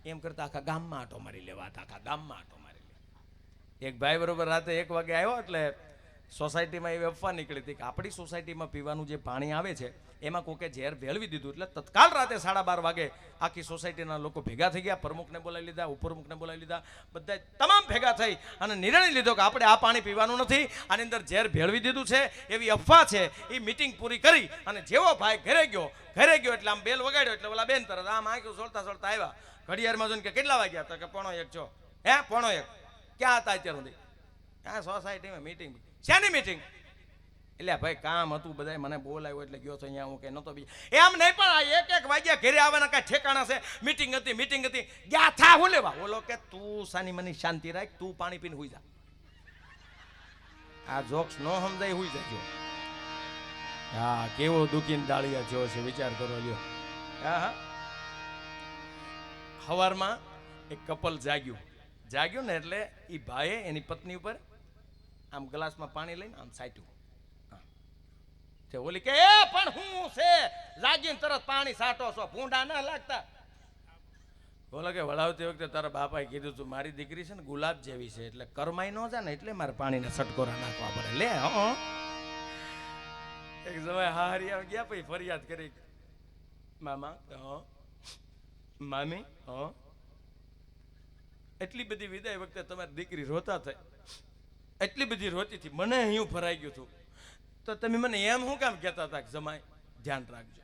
એમ કરતા આખા ગામમાં આટો મારી લેવા હતા. આખા ગામમાં આટો મારી લે. એક ભાઈ બરોબર રાતે 1 વાગે આવ્યો, એટલે સોસાયટીમાં એવી અફવા નીકળી હતી કે આપણી સોસાયટીમાં પીવાનું જે પાણી આવે છે એમાં કોકે ઝેર ભેળવી દીધું. એટલે તત્કાલ રાતે 12:30 વાગે આખી સોસાયટીના લોકો ભેગા થઈ ગયા. પ્રમુખને બોલાવી લીધા, ઉપપ્રમુખને બોલાવી લીધા, બધા તમામ ભેગા થઈ અને નિર્ણય લીધો કે આપણે આ પાણી પીવાનું નથી, આની અંદર ઝેર ભેળવી દીધું છે, એવી અફવા છે. એ મિટિંગ પૂરી કરી અને જેવો ભાઈ ઘરે ગયો એટલે આમ બેલ વગાડ્યો એટલે ઓલા બેન તરત આમ આંખ્યું સોળતા આવ્યા. ઘડિયાળમાં જોઈને કે કેટલા વાગ્યા? તો કે 1:45 છો. હે 1:45? ક્યાં હતા અત્યાર સુધી? આ સોસાયટીમાં મિટિંગ. શેની મિટિંગ? એટલે ભાઈ કામ હતું, બધા મને બોલાવ્યો એટલે ગયો છો. અહીંયા હું કઈ નતો એમ નહીં, પણ આ 1 વાગ્યા ઘરે આવવાના કઈ ઠેકાણા છે? મિટિંગ હતી ગયા થા હું લેવા. બોલો કે તું સાની મની શાંતિ રાખ, તું પાણી પીને હુઈ જા. આ જોક્સ નો સમજાય, હુઈ જજો. હા, કેવો દુખીને ડાળિયા જો છે, વિચાર કરો લ્યો. હા, સવારમાં એક કપલ જાગ્યું ને એટલે એ ભાઈએ એની પત્ની ઉપર આમ ગ્લાસમાં પાણી લઈને આમ સાટ્યું. તે ઓલી કે એ પણ હું છે, જાગીને તરત પાણી સાટો છો, ભૂંડા ના લાગતા? બોલો કે વળાવતી વખતે તારા બાપાએ કીધું તું મારી દીકરી છે ને ગુલાબ જેવી છે, એટલે કરમાઈ ન જાય ને એટલે મારે પાણીને સટકોરા નાખવા પડે. લે એક સમય હારિયા ગયા, પછી ફરિયાદ કરી, મામા મામી એટલી બધી વિદાય વખતે તમારી દીકરી રોતા થઈ, એટલી બધી રોતી હતી, મને અહીં ભરાઈ ગયું હતું. તો તમે મને એમ શું કામ કહેતા હતા કે જમાઈ ધ્યાન રાખજો,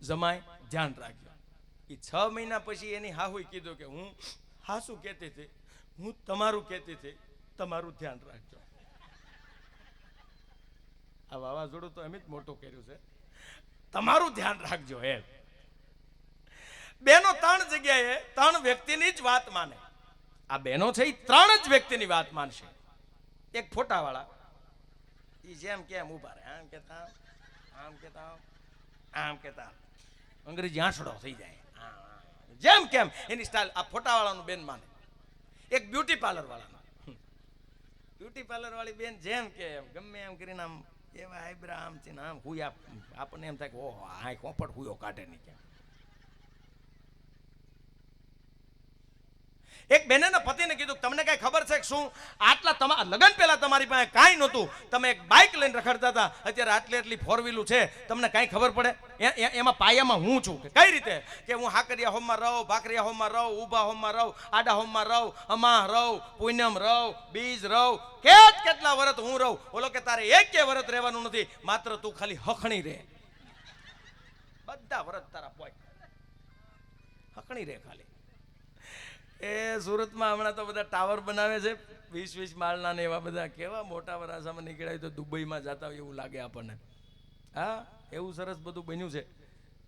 જમાઈ ધ્યાન રાખજો. એ 6 મહિના પછી એની હાહુએ કીધું કે હું હાસુ કહેતી હતી, હું તમારું કહેતી હતી, તમારું ધ્યાન રાખજો. આ વાવાઝોડું તો એમ જ મોટું કર્યું છે, તમારું ધ્યાન રાખજો. એમ બેનો 3 જગ્યાએ 3 વ્યક્તિની જ વાત માને. આ બેનો છે એ 3 જ વ્યક્તિની વાત માનશે. એક ફોટાવાળા, એ જેમ કેમ ઉભા રહે, આમ કેતા આમ કેતા આમ કેતા અંગ્રેજી આંસડો થઈ જાય, જેમ કેમ એની સ્ટાઇલ. આ ફોટાવાળાનું બેન માને. એક બ્યુટી પાર્લર વાળાનો, બ્યુટી પાર્લર વાળી બેન જેમ કે એમ ગમે એમ કરીને આમ એવા આઈબ્રા આમ છે ને આમ હુયા, આપણને એમ થાય કે ઓહો આ કોપટ હુયો કાઢે નહીં. ક્યાં એક બેને પતિને કીધું તમને કઈ ખબર છે કે શું આટલા લગ્ન પહેલા તમારી પાસે કાંઈ નહોતું, તમે એક બાઇક લઈને રખડતા હતા, અત્યારે આટલી 4 વ્હીલું છે, તમને કાંઈ ખબર પડે? એમાં પાયામાં હું છું કે કઈ રીતે કે હું હાકરિયા હોમમાં રહું, ભાખરિયા હોમમાં રહું, ઊભા હોમમાં રહું, આડા હોમમાં રહું, અમા રહું, પૂનમ રહું, બીજ રહું, કેટલા વરત હું રહું. ઓલો કે તારે એક વરત રહેવાનું નથી, માત્ર તું ખાલી હખણી રહે, બધા વરત તારા પોય હખણી રહે ખાલી. એ સુરતમાં હમણાં તો બધા ટાવર બનાવે છે 20-20 માળના ને એવા બધા, કેવા મોટા વરાસામાં નીકળાય તો દુબઈમાં જતા હોય એવું લાગે આપણને. હા, એવું સરસ બધું બન્યું છે.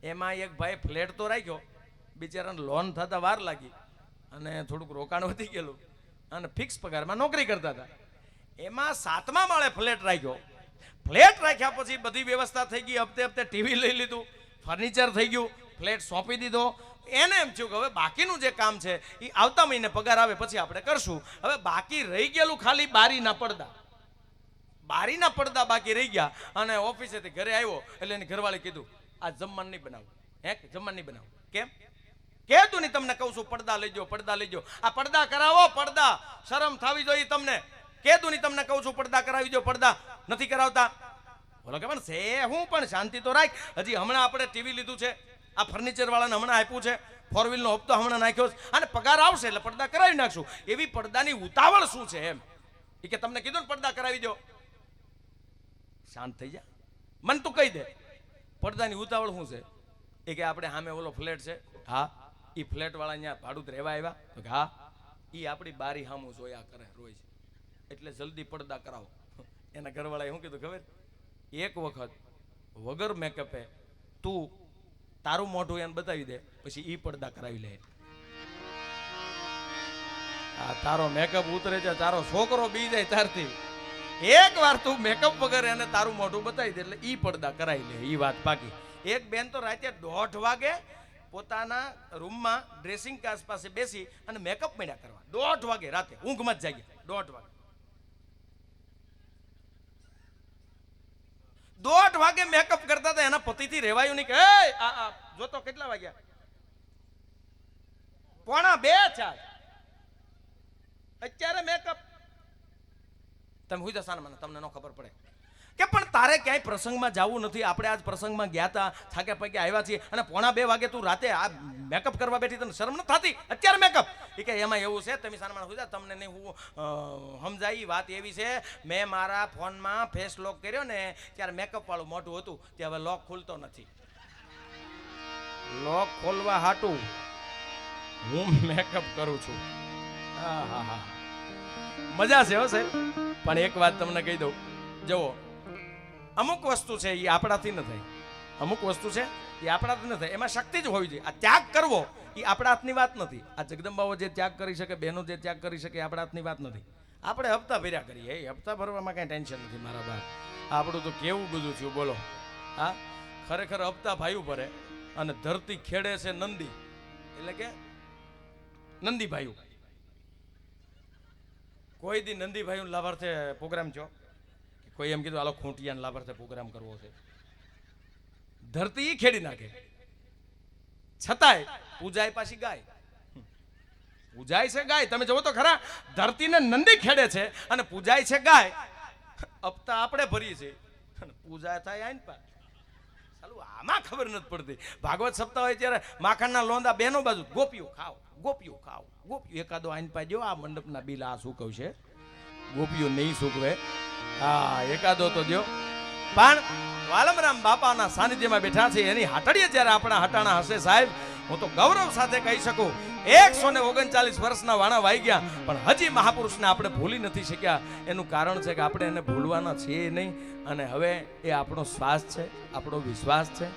એમાં એક ભાઈ ફ્લેટ તો રાખ્યો, બિચારાને લોન થતા વાર લાગી અને થોડુંક રોકાણ વધી ગયેલું અને ફિક્સ પગારમાં નોકરી કરતા હતા. એમાં 7મા માળે ફ્લેટ રાખ્યો. ફ્લેટ રાખ્યા પછી બધી વ્યવસ્થા થઈ ગઈ, હપ્તે હપ્તે ટીવી લઈ લીધું, ફર્નિચર થઈ ગયું, ફ્લેટ સોંપી દીધો. એને એમ થયું કે હવે બાકીનું જે કામ છે એ આવતા મહિને પગાર આવે પછી આપણે કરશું. હવે બાકી રહી ગયેલું ખાલી બારીના પડદા બાકી રહી ગયા. અને ઓફિસેથી ઘરે આવ્યો એટલે એની ઘરવાળી કીધું આ જમવાનું નહીં બનાવું. જમવાનું નહીં બનાવું. કેમ? કહેતું નહીં તમને કહું છું પડદા લઈ જાઓ. આ પડદા કરાવો, પડદા શરમ થવી જોઈએ તમને. કહેતું નહીં તમને કહું છું પડદા કરાવી દો, પડદા નથી કરાવતા. બોલો કે પણ છે હું પણ શાંતિ તો રાખ. હજી હમણાં આપણે ટીવી લીધું છે, આ ફર્નિચર વાળાને હમણાં આપ્યું છે, 4 વ્હીલનો હપ્તો હમણાં નાખ્યો છે, અને પગાર આવશે એટલે પડદા કરાવી નાખશું. એવી પડદાની ઉતાવળ શું છે એમ? એ કે તમને કીધું ને પડદા કરાવી દો. શાંત થઈ જા, મને તું કહી દે પડદાની ઉતાવળ શું છે? એ કે આપણે સામે ઓલો ફ્લેટ છે, હા એ ફ્લેટ વાળા અહીંયા ભાડું રહેવા આવ્યા, તો કે હા એ આપણી બારી સામું જોયા કરે રોજ, એટલે જલ્દી પડદા કરાવો. એના ઘરવાળાએ શું કીધું ખબર? એક વખત વગર મેકઅપે તું તારું મોઢું એને બતાવી દે, પછી ઈ પડદા કરાવી લે. આ તારો મેકઅપ ઉતરે છે, તારો છોકરો બી જાય તારથી. એક વાર તું મેકઅપ વગર એને તારું મોઢું બતાવી દે એટલે ઈ પડદા કરાવી લે. ઈ વાત પાકી. એક બેન તો રાતે 1:30 વાગે પોતાના રૂમમાં ડ્રેસિંગ કાચ પાસે બેસી અને મેકઅપ માંડ્યા કરવા. 1:30 વાગે રાતે, ઊંઘમાં જ જાગ્યા. 1:30 વાગે 1:30 વાગે મેકઅપ કરતા હતા. એના પતિથી રહેવાયું નહીં કે જોતો કેટલા વાગ્યા? 1:45. અત્યારે મેકઅપ. તમે હુઈ જશો મને, તમને ન ખબર પડે કે પણ તારે ક્યાંય પ્રસંગમાં જવું નથી. આપણે આજ પ્રસંગમાં ગયા હતા, થાકે પાકે આવ્યા છીએ, અને 1:45 વાગે તું રાતે આ મેકઅપ કરવા બેઠી, તને શરમ ન થતી? અત્યારે મેકઅપ. એ કે એમાં એવું છે તમે સાનમાન હુઈ જા, તમને નહીં હું સમજાય. વાત એવી છે, મેં મારા ફોનમાં ફેસ લોક કર્યો ને ત્યારે મેકઅપ વાળું મોટું હતું, તે હવે લોક ખુલતો નથી. લોક ખોલવા હાટું હું મેકઅપ કરું છું. હા મજા છે હો સાહેબ. પણ એક વાત તમને કહી દઉં, જુઓ અમુક વસ્તુ છે એ આપણાથી ન થાય, અમુક વસ્તુ છે એ આપણાથી ન થાય, એમાં શક્તિ જ હોવી જોઈએ. આ ત્યાગ કરવો એ આપણા હાથની વાત નથી. આ જગદંબાઓ જે ત્યાગ કરી શકે, બહેનો જે ત્યાગ કરી શકે, આપણા હાથની વાત નથી. આપણે હપ્તા ભર્યા કરીએ, એ હપ્તા ભરવામાં કાંઈ ટેન્શન નથી મારા બા. આપણું તો કેવું બધું થયું બોલો. હા, ખરેખર હપ્તા ભાઈઓ ભરે અને ધરતી ખેડે છે નંદી, એટલે કે નંદી ભાઈઓ. કોઈ દી નંદી ભાઈઓ લાભાર્થે પ્રોગ્રામ છો? કોઈ એમ કીધું હાલો ખૂંટિયાને લાભાર્થે પ્રોગ્રામ કરવો છે? ધરતી ખેડી નાખે, છતાંય પૂજાય પાછી ગાય. પૂજાય છે ગાય. તમે જોવો તો ખરા, ધરતીને નંદી ખેડે છે અને પૂજાય છે ગાય. હપ્તા આપણે ભરીએ છીએ અને પૂજા થાય આઈન પા. સાલું આમાં ખબર નથી પડતી. ભાગવત સપ્તાહ હોય ત્યારે માખણના લોંદા બેનો બાજુ ગોપીઓ ખાવ, ગોપીઓ ખાવ, ગોપીઓ એકાદો આઈન પાજો આ મંડપના બિલ આ શું કહું છે, ગોપીઓ નહીં સૂકવે, હા એકાદો તો દો. પણ વાલમરામ બાપાના સાનિધ્યમાં બેઠા છે એની હાટડીએ જ્યારે આપણા હટાણા હશે સાહેબ, હું તો ગૌરવ સાથે કહી શકું 139 વર્ષના વાણા વાઈ ગયા પણ હજી મહાપુરુષને આપણે ભૂલી નથી શક્યા. એનું કારણ છે કે આપણે એને ભૂલવાના છીએ નહીં, અને હવે એ આપણો શ્વાસ છે, આપણો વિશ્વાસ છે,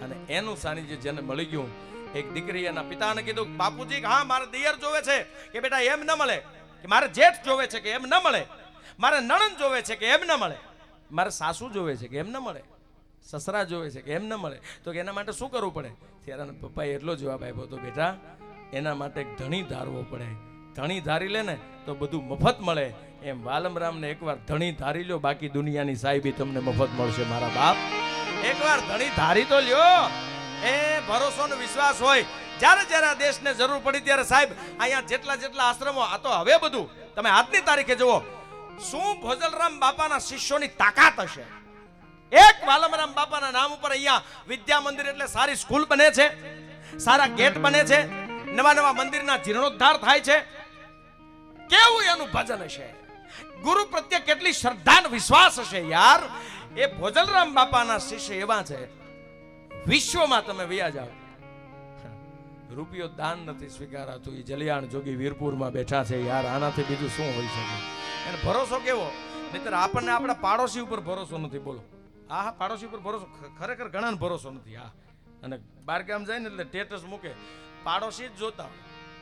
અને એનું સાનિધ્ય જેને મળી ગયું. એક દીકરી એના પિતાને કીધું બાપુજી હા મારે દિયર જોવે છે કે બેટા એમ ન મળે, કે મારે જેઠ જોવે છે કે એમ ન મળે, મારે નણંદ જોવે છે કે એમ ન મળે, મારે સાસુ જોવે છે કે એમ ન મળે, સસરા જોવે છે કે એમ ન મળે, તો કે એના માટે શું કરવું પડે? ત્યારે પપ્પાએ એટલો જવાબ આપ્યો હતો બેટા એના માટે ધણી ધારવો પડે, ધણી ધારી લે ને તો બધું મફત મળે. એમ વાલમરામને એકવાર ધણી ધારી લ્યો, બાકી દુનિયાની સાહેબી તમને મફત મળશે મારા બાપ. એકવાર ધણી ધારી તો લ્યો, એ ભરોસો ને વિશ્વાસ હોય. જ્યારે જ્યારે આ દેશને જરૂર પડી ત્યારે સાહેબ અહીંયા જેટલા જેટલા આશ્રમો, આ તો હવે બધું તમે આજની તારીખે જુઓ શું ભોજલરામ બાપાના શિષ્યોની તાકાત હશે. એક વાલમરામ બાપાના નામ ઉપર અહીંયા વિદ્યા મંદિર એટલે સારી સ્કૂલ બને છે, સારા ગેટ બને છે, નવા નવા મંદિરના જીર્ણોદ્ધાર થાય છે. કેવું એનું ભજન હશે, ગુરુ પ્રત્યે કેટલી શ્રદ્ધા વિશ્વાસ હશે યાર. એ ભોજલરામ બાપાના શિષ્ય એવા છે, વિશ્વમાં તમે વયા જાઓ રૂપિયો દાન નથી સ્વીકારાતું. એ જલિયાણ જોગી વીરપુરમાં બેઠા છે યાર, આનાથી બીજું શું હોઈ શકે? એને ભરોસો કેવો, નહીતર આપણને આપણા પાડોશી ઉપર ભરોસો નથી. બોલો હા પાડોશી ઉપર ભરોસો ખરેખર ઘણાને ભરોસો નથી. હા અને બારગામ જાય ને એટલે સ્ટેટસ મૂકે, પાડોશી જ જોતા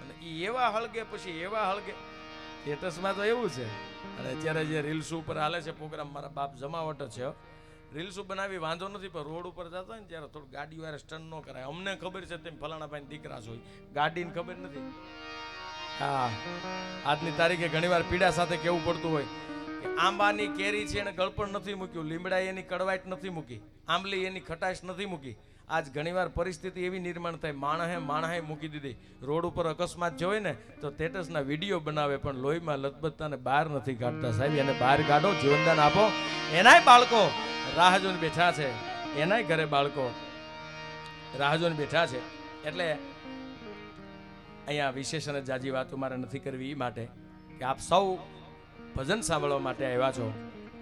અને એ એવા હળગે પછી એવા હળગે. સ્ટેટસમાં તો એવું છે. અને અત્યારે જે રીલ્સ ઉપર હાલે છે પ્રોગ્રામ, મારા બાપ જમાવટ છે, રીલ્સો બનાવી વાંધો નથી, પણ રોડ ઉપર જતા હોય ને ત્યારે થોડું ગાડી વાળા સ્ટન્ટ ન કરાય. અમને ખબર છે તેમ ફલાણા ભાઈ દીકરા હોય, ગાડીને ખબર નથી. હા આજની તારીખે ઘણીવાર પીડા સાથે કેવું પડતું હોય કે આંબાની કેરી છે એને ગળપણ નથી મૂક્યું, લીમડા એની કડવાઈટ નથી મૂકી, આંબલી એની ખટાશ નથી મૂકી. આજ ઘણીવાર પરિસ્થિતિ એવી નિર્માણ થાય, માણસે મૂકી દીધી. રોડ ઉપર અકસ્માત જોઈ ને તો સ્ટેટસના વિડીયો બનાવે, પણ લોહીમાં લથબથતાને બહાર નથી કાઢતા. સાહેબ એને બહાર કાઢો, જીવનદાન આપો. એનાય બાળકો રાહ જોઈને બેઠા છે, એનાય ઘરે બાળકો રાહ જોઈને બેઠા છે. એટલે અહીંયા વિશેષ અને જાજી વાતો મારે નથી કરવી, એ માટે કે આપ સૌ ભજન સાંભળવા માટે આવ્યા છો,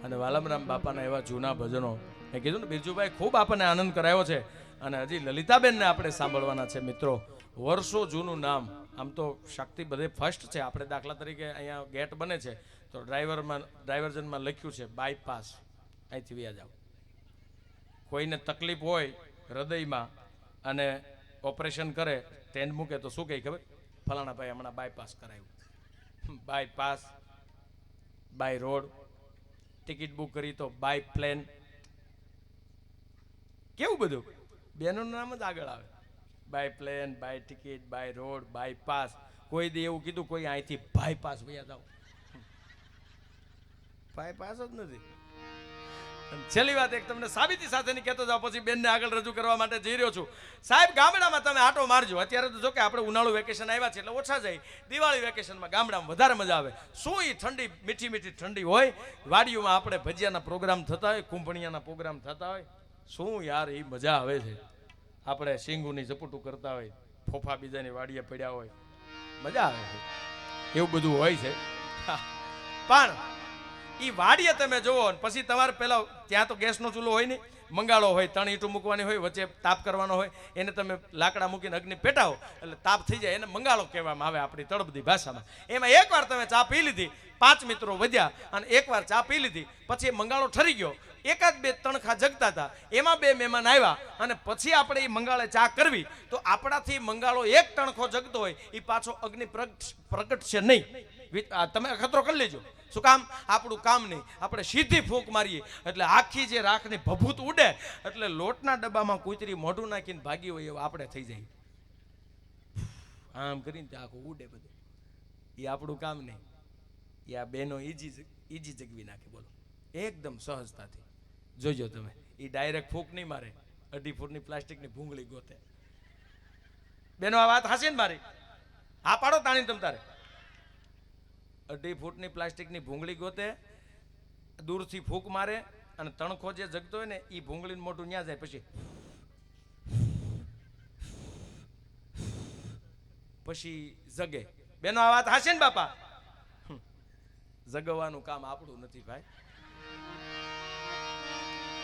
અને વાલમરામ બાપાના એવા જૂના ભજનો મેં કીધું ને બિરજુભાઈ ખૂબ આપણને આનંદ કરાયો છે. અને હજી લલિતાબેનને આપણે સાંભળવાના છે મિત્રો. વર્ષો જૂનું નામ, આમ તો શક્તિ બધે ફર્સ્ટ છે. આપણે દાખલા તરીકે અહીંયા ગેટ બને છે તો ડ્રાઈવર્જનમાં લખ્યું છે બાયપાસ, અહીંથી વ્યા જાઓ. કોઈને તકલીફ હોય હૃદયમાં અને ઓપરેશન કરે, ટેન્ડ મૂકે તો શું કહે ખબર? ફલાણા ભાઈ હમણાં બાયપાસ કરાવ્યું. Bypass, by road, ticket book કરી તો બાય પ્લેન. કેવું બધું બેનોનું નામ જ આગળ આવે, by plane, by ticket, by road, by pass. કોઈ દે એવું કીધું કોઈ અહીંથી બાયપાસ વયા જાવ, બાયપાસ જ નથી. છેલ્લી વાત એક તમને સાબિતી સાથેની કહેતો જાવ, પછી બેનને આગળ રજૂ કરવા માટે જઈ રહ્યો છું. સાહેબ ગામડામાં તમે આટો મારજો. અત્યારે તો જો કે આપણે ઉનાળુ વેકેશન આવ્યા છે એટલે ઓછા જાય, દિવાળી વેકેશનમાં ગામડામાં વધારે મજા આવે. શું એ ઠંડી મીઠી મીઠી ઠંડી હોય, વાડીઓમાં આપણે ભજીયાના પ્રોગ્રામ થતા હોય, કુંભણિયાના પ્રોગ્રામ થતા હોય, શું યાર એ મજા આવે છે. આપણે સિંગુની ઝપૂટું કરતા હોય, ફોફા બીજાની વાડીએ પડ્યા હોય, મજા આવે છે. એવું બધું હોય છે. પણ એ વાડીએ તમે જુઓ પછી તમારે પેલા ત્યાં તો ગેસનો ચૂલો હોય નહીં, મંગાળો હોય, 3 ઈંટું મૂકવાની હોય, વચ્ચે તાપ કરવાનો હોય, એને તમે લાકડા મૂકીને અગ્નિ પેટાવો એટલે તાપ થઈ જાય, એને મંગાળો કહેવામાં આવે આપણી તળબદી ભાષામાં. એમાં એકવાર તમે ચા પી લીધી, 5 મિત્રો વધ્યા અને એકવાર ચા પી લીધી, પછી એ મંગાળો ઠરી ગયો. 1-2 તણખા જગતા હતા, એમાં 2 મહેમાન આવ્યા અને પછી આપણે એ મંગાળે ચા કરવી તો આપણાથી મંગાળો 1 તણખો જગતો હોય એ પાછો અગ્નિ પ્રગટશે નહીં. તમે અખતરો કરી લેજો. શું કામ? આપણું કામ નહીં, આપણે સીધી ફૂંક મારીએ એટલે આખી જે રાખની ભભૂત ઉડે એટલે લોટના ડબ્બામાં કૂતરી મોઢું નાખીને ભાગી હોય એવું આપણે થઈ જાય. આમ કરીને આખું ઉડે બધું. એ આપણું કામ નહીં. એ આ બહેનો ઈજી જગવી નાખે. બોલો એકદમ સહજતાથી જોજો તમે. એ ડાયરેક્ટ ફૂંક નહીં મારે, 2.5 ફૂટની પ્લાસ્ટિકની ભૂંગળી ગોતે. બેનો આ વાત હાસી ને મારી? હા પાડો તાણી તમ તારે. 2.5 ફૂટની પ્લાસ્ટિકની ભૂંગળી ગોતે, દૂરથી ફૂંક મારે અને તણખો જે જગતો હોય ને એ ભૂંગળીનું મોટું ન્યા જાય, પછી પછી જગે. બેનો આ વાત હાશે ને બાપા? જગવાનું કામ આપણું નથી ભાઈ.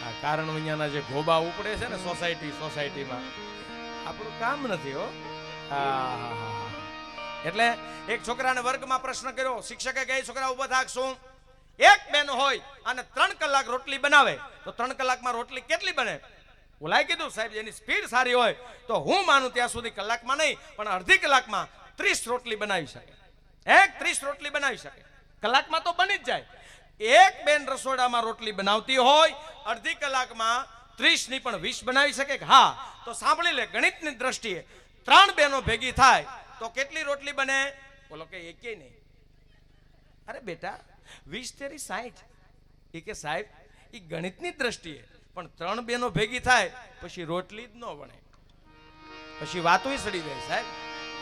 આ કારણ અહીંયાના જે ગોબા ઉપડે છે ને સોસાયટીમાં આપણું કામ નથી હો. એટલે એક છોકરાને વર્ગમાં પ્રશ્ન કર્યો. શિક્ષકે કહે છોકરા ઉભા થાક, શું એક બેન હોય અને 3 કલાક રોટલી બનાવે તો 3 કલાકમાં રોટલી કેટલી બને? ઓલાએ કીધું સાહેબ એની સ્પીડ સારી હોય તો હું માનું ત્યાં સુધી કલાકમાં નહીં પણ અડધી કલાકમાં 30 રોટલી બનાવી શકે. 30 રોટલી બનાવી શકે. કલાકમાં તો બની જ જાય. એક બેન રસોડામાં રોટલી બનાવતી હોય અડધી કલાકમાં 30 ની પણ 20 બનાવી શકે. હા તો સાંભળી લે, ગણિતની દ્રષ્ટિએ 3 બહેનો ભેગી થાય તો કેટલી રોટલી બને? બોલો કે એકેય નહીં. અરે બેટા 20 તેરી 60. એ કે સાહેબ એ ગણિતની દ્રષ્ટિએ, પણ 3 બહેનો ભેગી થાય પછી રોટલી જ ન બને, પછી વાતોય સડી જાય. સાહેબ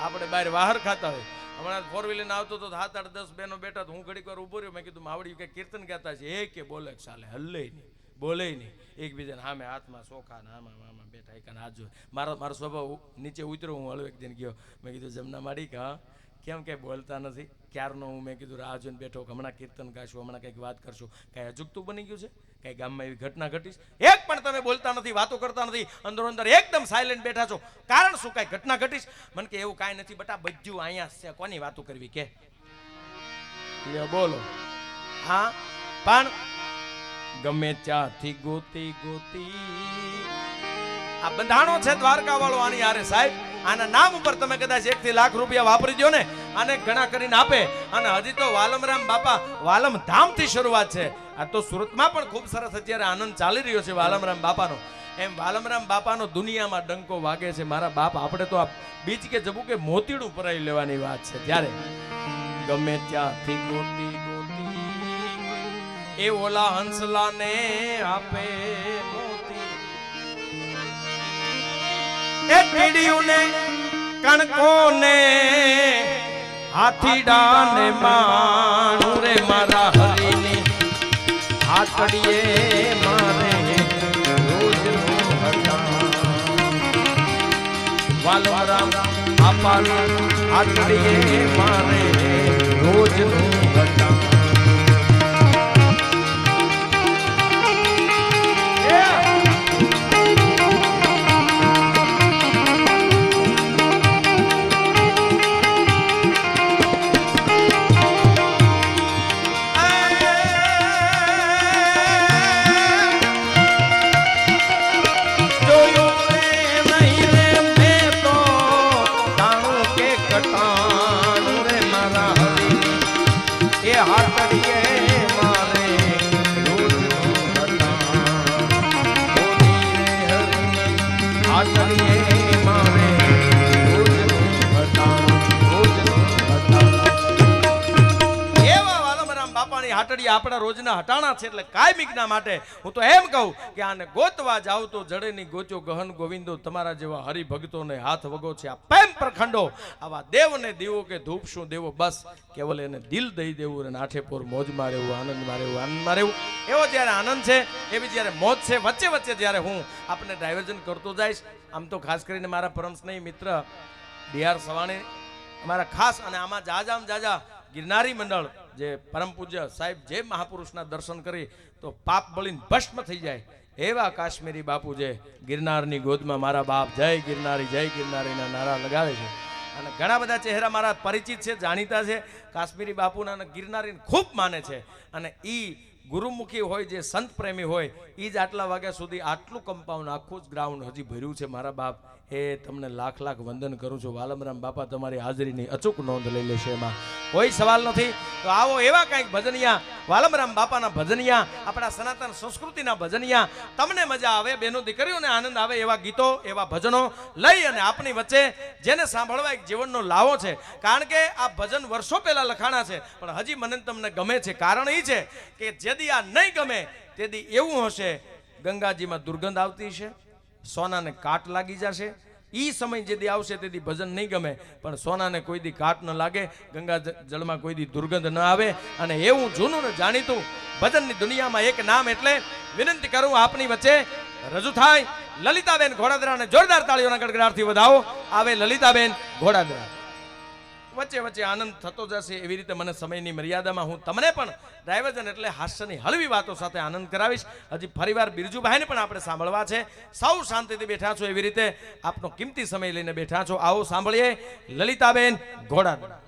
આપણે બહાર વાહર ખાતા હોય, હમણાં 4 વ્હીલર આવતો તો 7, 8, 10 બહેનો બેઠા તો હું ઘડીક વાર ઉભો રહ્યો. મેં કીધું માવડી કે કીર્તન ગાતા છે એ કે બોલે ચાલે, હલ્લે નહીં બોલે નહીં, એકબીજાને સામે હાથમાં સોખા ને આમાં બેઠા એક હાથ જો. મારો સ્વભાવ નીચે ઉતર્યો, હું હળવો એક દિન ગયો. મેં કીધું જમના માડી કે હા કેમ કે બોલતા નથી ક્યારનો હું મેં કીધું રાહ જોઈને બેઠો, હમણાં કીર્તન ગાશું, હમણાં કંઈક વાત કરશું. કાંઈ અજુગતું બની ગયું છે? કાંઈ ગામમાં એવી ઘટના ઘટીશ? એક પણ તમે બોલતા નથી, વાતો કરતા નથી, અંદરો અંદર એકદમ સાયલેન્ટ બેઠા છો. કારણ શું? કાંઈ ઘટના ઘટીશ? મને કે એવું કાંઈ નથી બટા, બધું અહીંયા છે, કોની વાતો કરવી કે બોલો. હા પણ ગમે ત્યાંથી ગોતી આ બંધાણો છે દ્વારકા વાળો આની હારે. સાહેબ આના નામ ઉપર તમે કદાચ 1 થી લાખ રૂપિયા વાપરી દો ને, આને ઘણા કરીને આપે. અને હજી તો વાલમરામ બાપા વાલમ ધામ થી શરૂઆત છે. આ તો સુરતમાં પણ ખૂબ સરસ અત્યારે આનંદ ચાલી રહ્યો છે વાલમરામ બાપાનો. એમ વાલમરામ બાપાનો દુનિયામાં ડંકો વાગે છે. મારા બાપ આપણે તો આ બીજ કે જબુ કે મોતીડું પરાઈ લેવાની વાત છે. ત્યારે ગમે ત્યાંથી ગોતી એ ઓલા હંસલાને આપે મોતી, એ ટીડીયુને કણકોને હાથીડાને માણું રે મારા હરીની હાથડીએ મારે રોજનું હટાણ. વાલમરામ બાપાની હાથડીએ મારે રોજનું હટાણ. આપણા રોજના હટાણા છે. એટલે કાયમિકના માટે હું તો એમ કહું કે આને ગોતવા જાવ તો જડેની ગોચો ગહન ગોવિંદો. તમારા જેવા હરિભક્તોને હાથ વગો છે આ પ્રેમ પ્રખંડો. આવા દેવને દીવો કે ધૂપ શું દેવો, બસ કેવલ એને દિલ દઈ દેવું અને આઠે પોર મોજમાં રહેવું, આનંદમાં રહેવું, આનંદમાં રહેવું. એવો જ્યારે આનંદ છે એવી જ્યારે મોજ છે. વચ્ચે વચ્ચે જ્યારે હું આપને ડાયવર્ઝન કરતો જઈશ. આમ તો ખાસ કરીને મારા પરમ સ્નેહી મિત્ર ડીઆર સવાણી અમારા ખાસ, અને આમાં જાજા ગિરનારી મંડળ જે પરમ પૂજ્ય સાહેબ જે મહાપુરુષના દર્શન કરી તો પાપ બળીને ભસ્મ થઈ જાય એવા કાશ્મીરી બાપુ જે ગિરનારની ગોદમાં મારા બાપ જય ગિરનારીના નારા લગાવે છે. અને ઘણા બધા ચહેરા મારા પરિચિત છે, જાણીતા છે. કાશ્મીરી બાપુના અને ગિરનારીને ખૂબ માને છે. અને ઈ ગુરુમુખી હોય, જે સંત પ્રેમી હોય, એ જ આટલા વાગ્યા સુધી આટલું કમ્પાઉન્ડ આખું જ ગ્રાઉન્ડ હજી ભર્યું છે. મારા બાપ એ તમને લાખ વંદન કરું છું. વાલમરામ બાપા તમારી હાજરીની અચૂક નોંધ લઈ લેશે, એમાં કોઈ સવાલ નથી. તો આવો એવા કંઈક ભજનિયા, વાલમરામ બાપાના ભજનિયા, આપણા સનાતન સંસ્કૃતિના ભજનિયા, તમને મજા આવે, બેનો દીકરીઓને આનંદ આવે એવા ગીતો, એવા ભજનો લઈ અને આપની વચ્ચે જેને સાંભળવા એક જીવનનો લાવો છે. કારણ કે આ ભજન વર્ષો પહેલા લખાણા છે પણ હજી મને તમને ગમે છે. કારણ એ છે કે જેદી આ નહીં ગમે તેદી એવું હશે ગંગાજીમાં દુર્ગંધ આવતી છે, સોનાને કાટ લાગી જશે. ઈ સમય જેદી આવશે તેદી ભજન નહીં ગમે, પણ સોનાને કોઈ દી કાટ ન લાગે, ગંગા જળમાં કોઈ દી દુર્ગંધ ન આવે. અને એવું જૂનું ને જાણીતું ભજનની દુનિયામાં એક નામ, એટલે વિનંતી કરું આપની વચ્ચે રજૂ થાય લલિતાબેન ઘોડાદરાને જોરદાર તાળીઓના ગડગડાટથી વધાવો. આવે લલિતાબેન ઘોડાદરા. વચ્ચે વચ્ચે આનંદ થતો જશે એવી રીતે મને સમયની મર્યાદામાં હું તમને પણ ડાયવર્જન એટલે હાસ્યની હળવી વાતો સાથે આનંદ કરાવીશ. હજી ફરીવાર બિરજુભાઈને પણ આપણે સાંભળવા છે. સૌ શાંતિથી બેઠા છો એવી રીતે આપનો કિંમતી સમય લઈને બેઠા છો. આવો સાંભળીએ લલિતાબેન ઘોડા.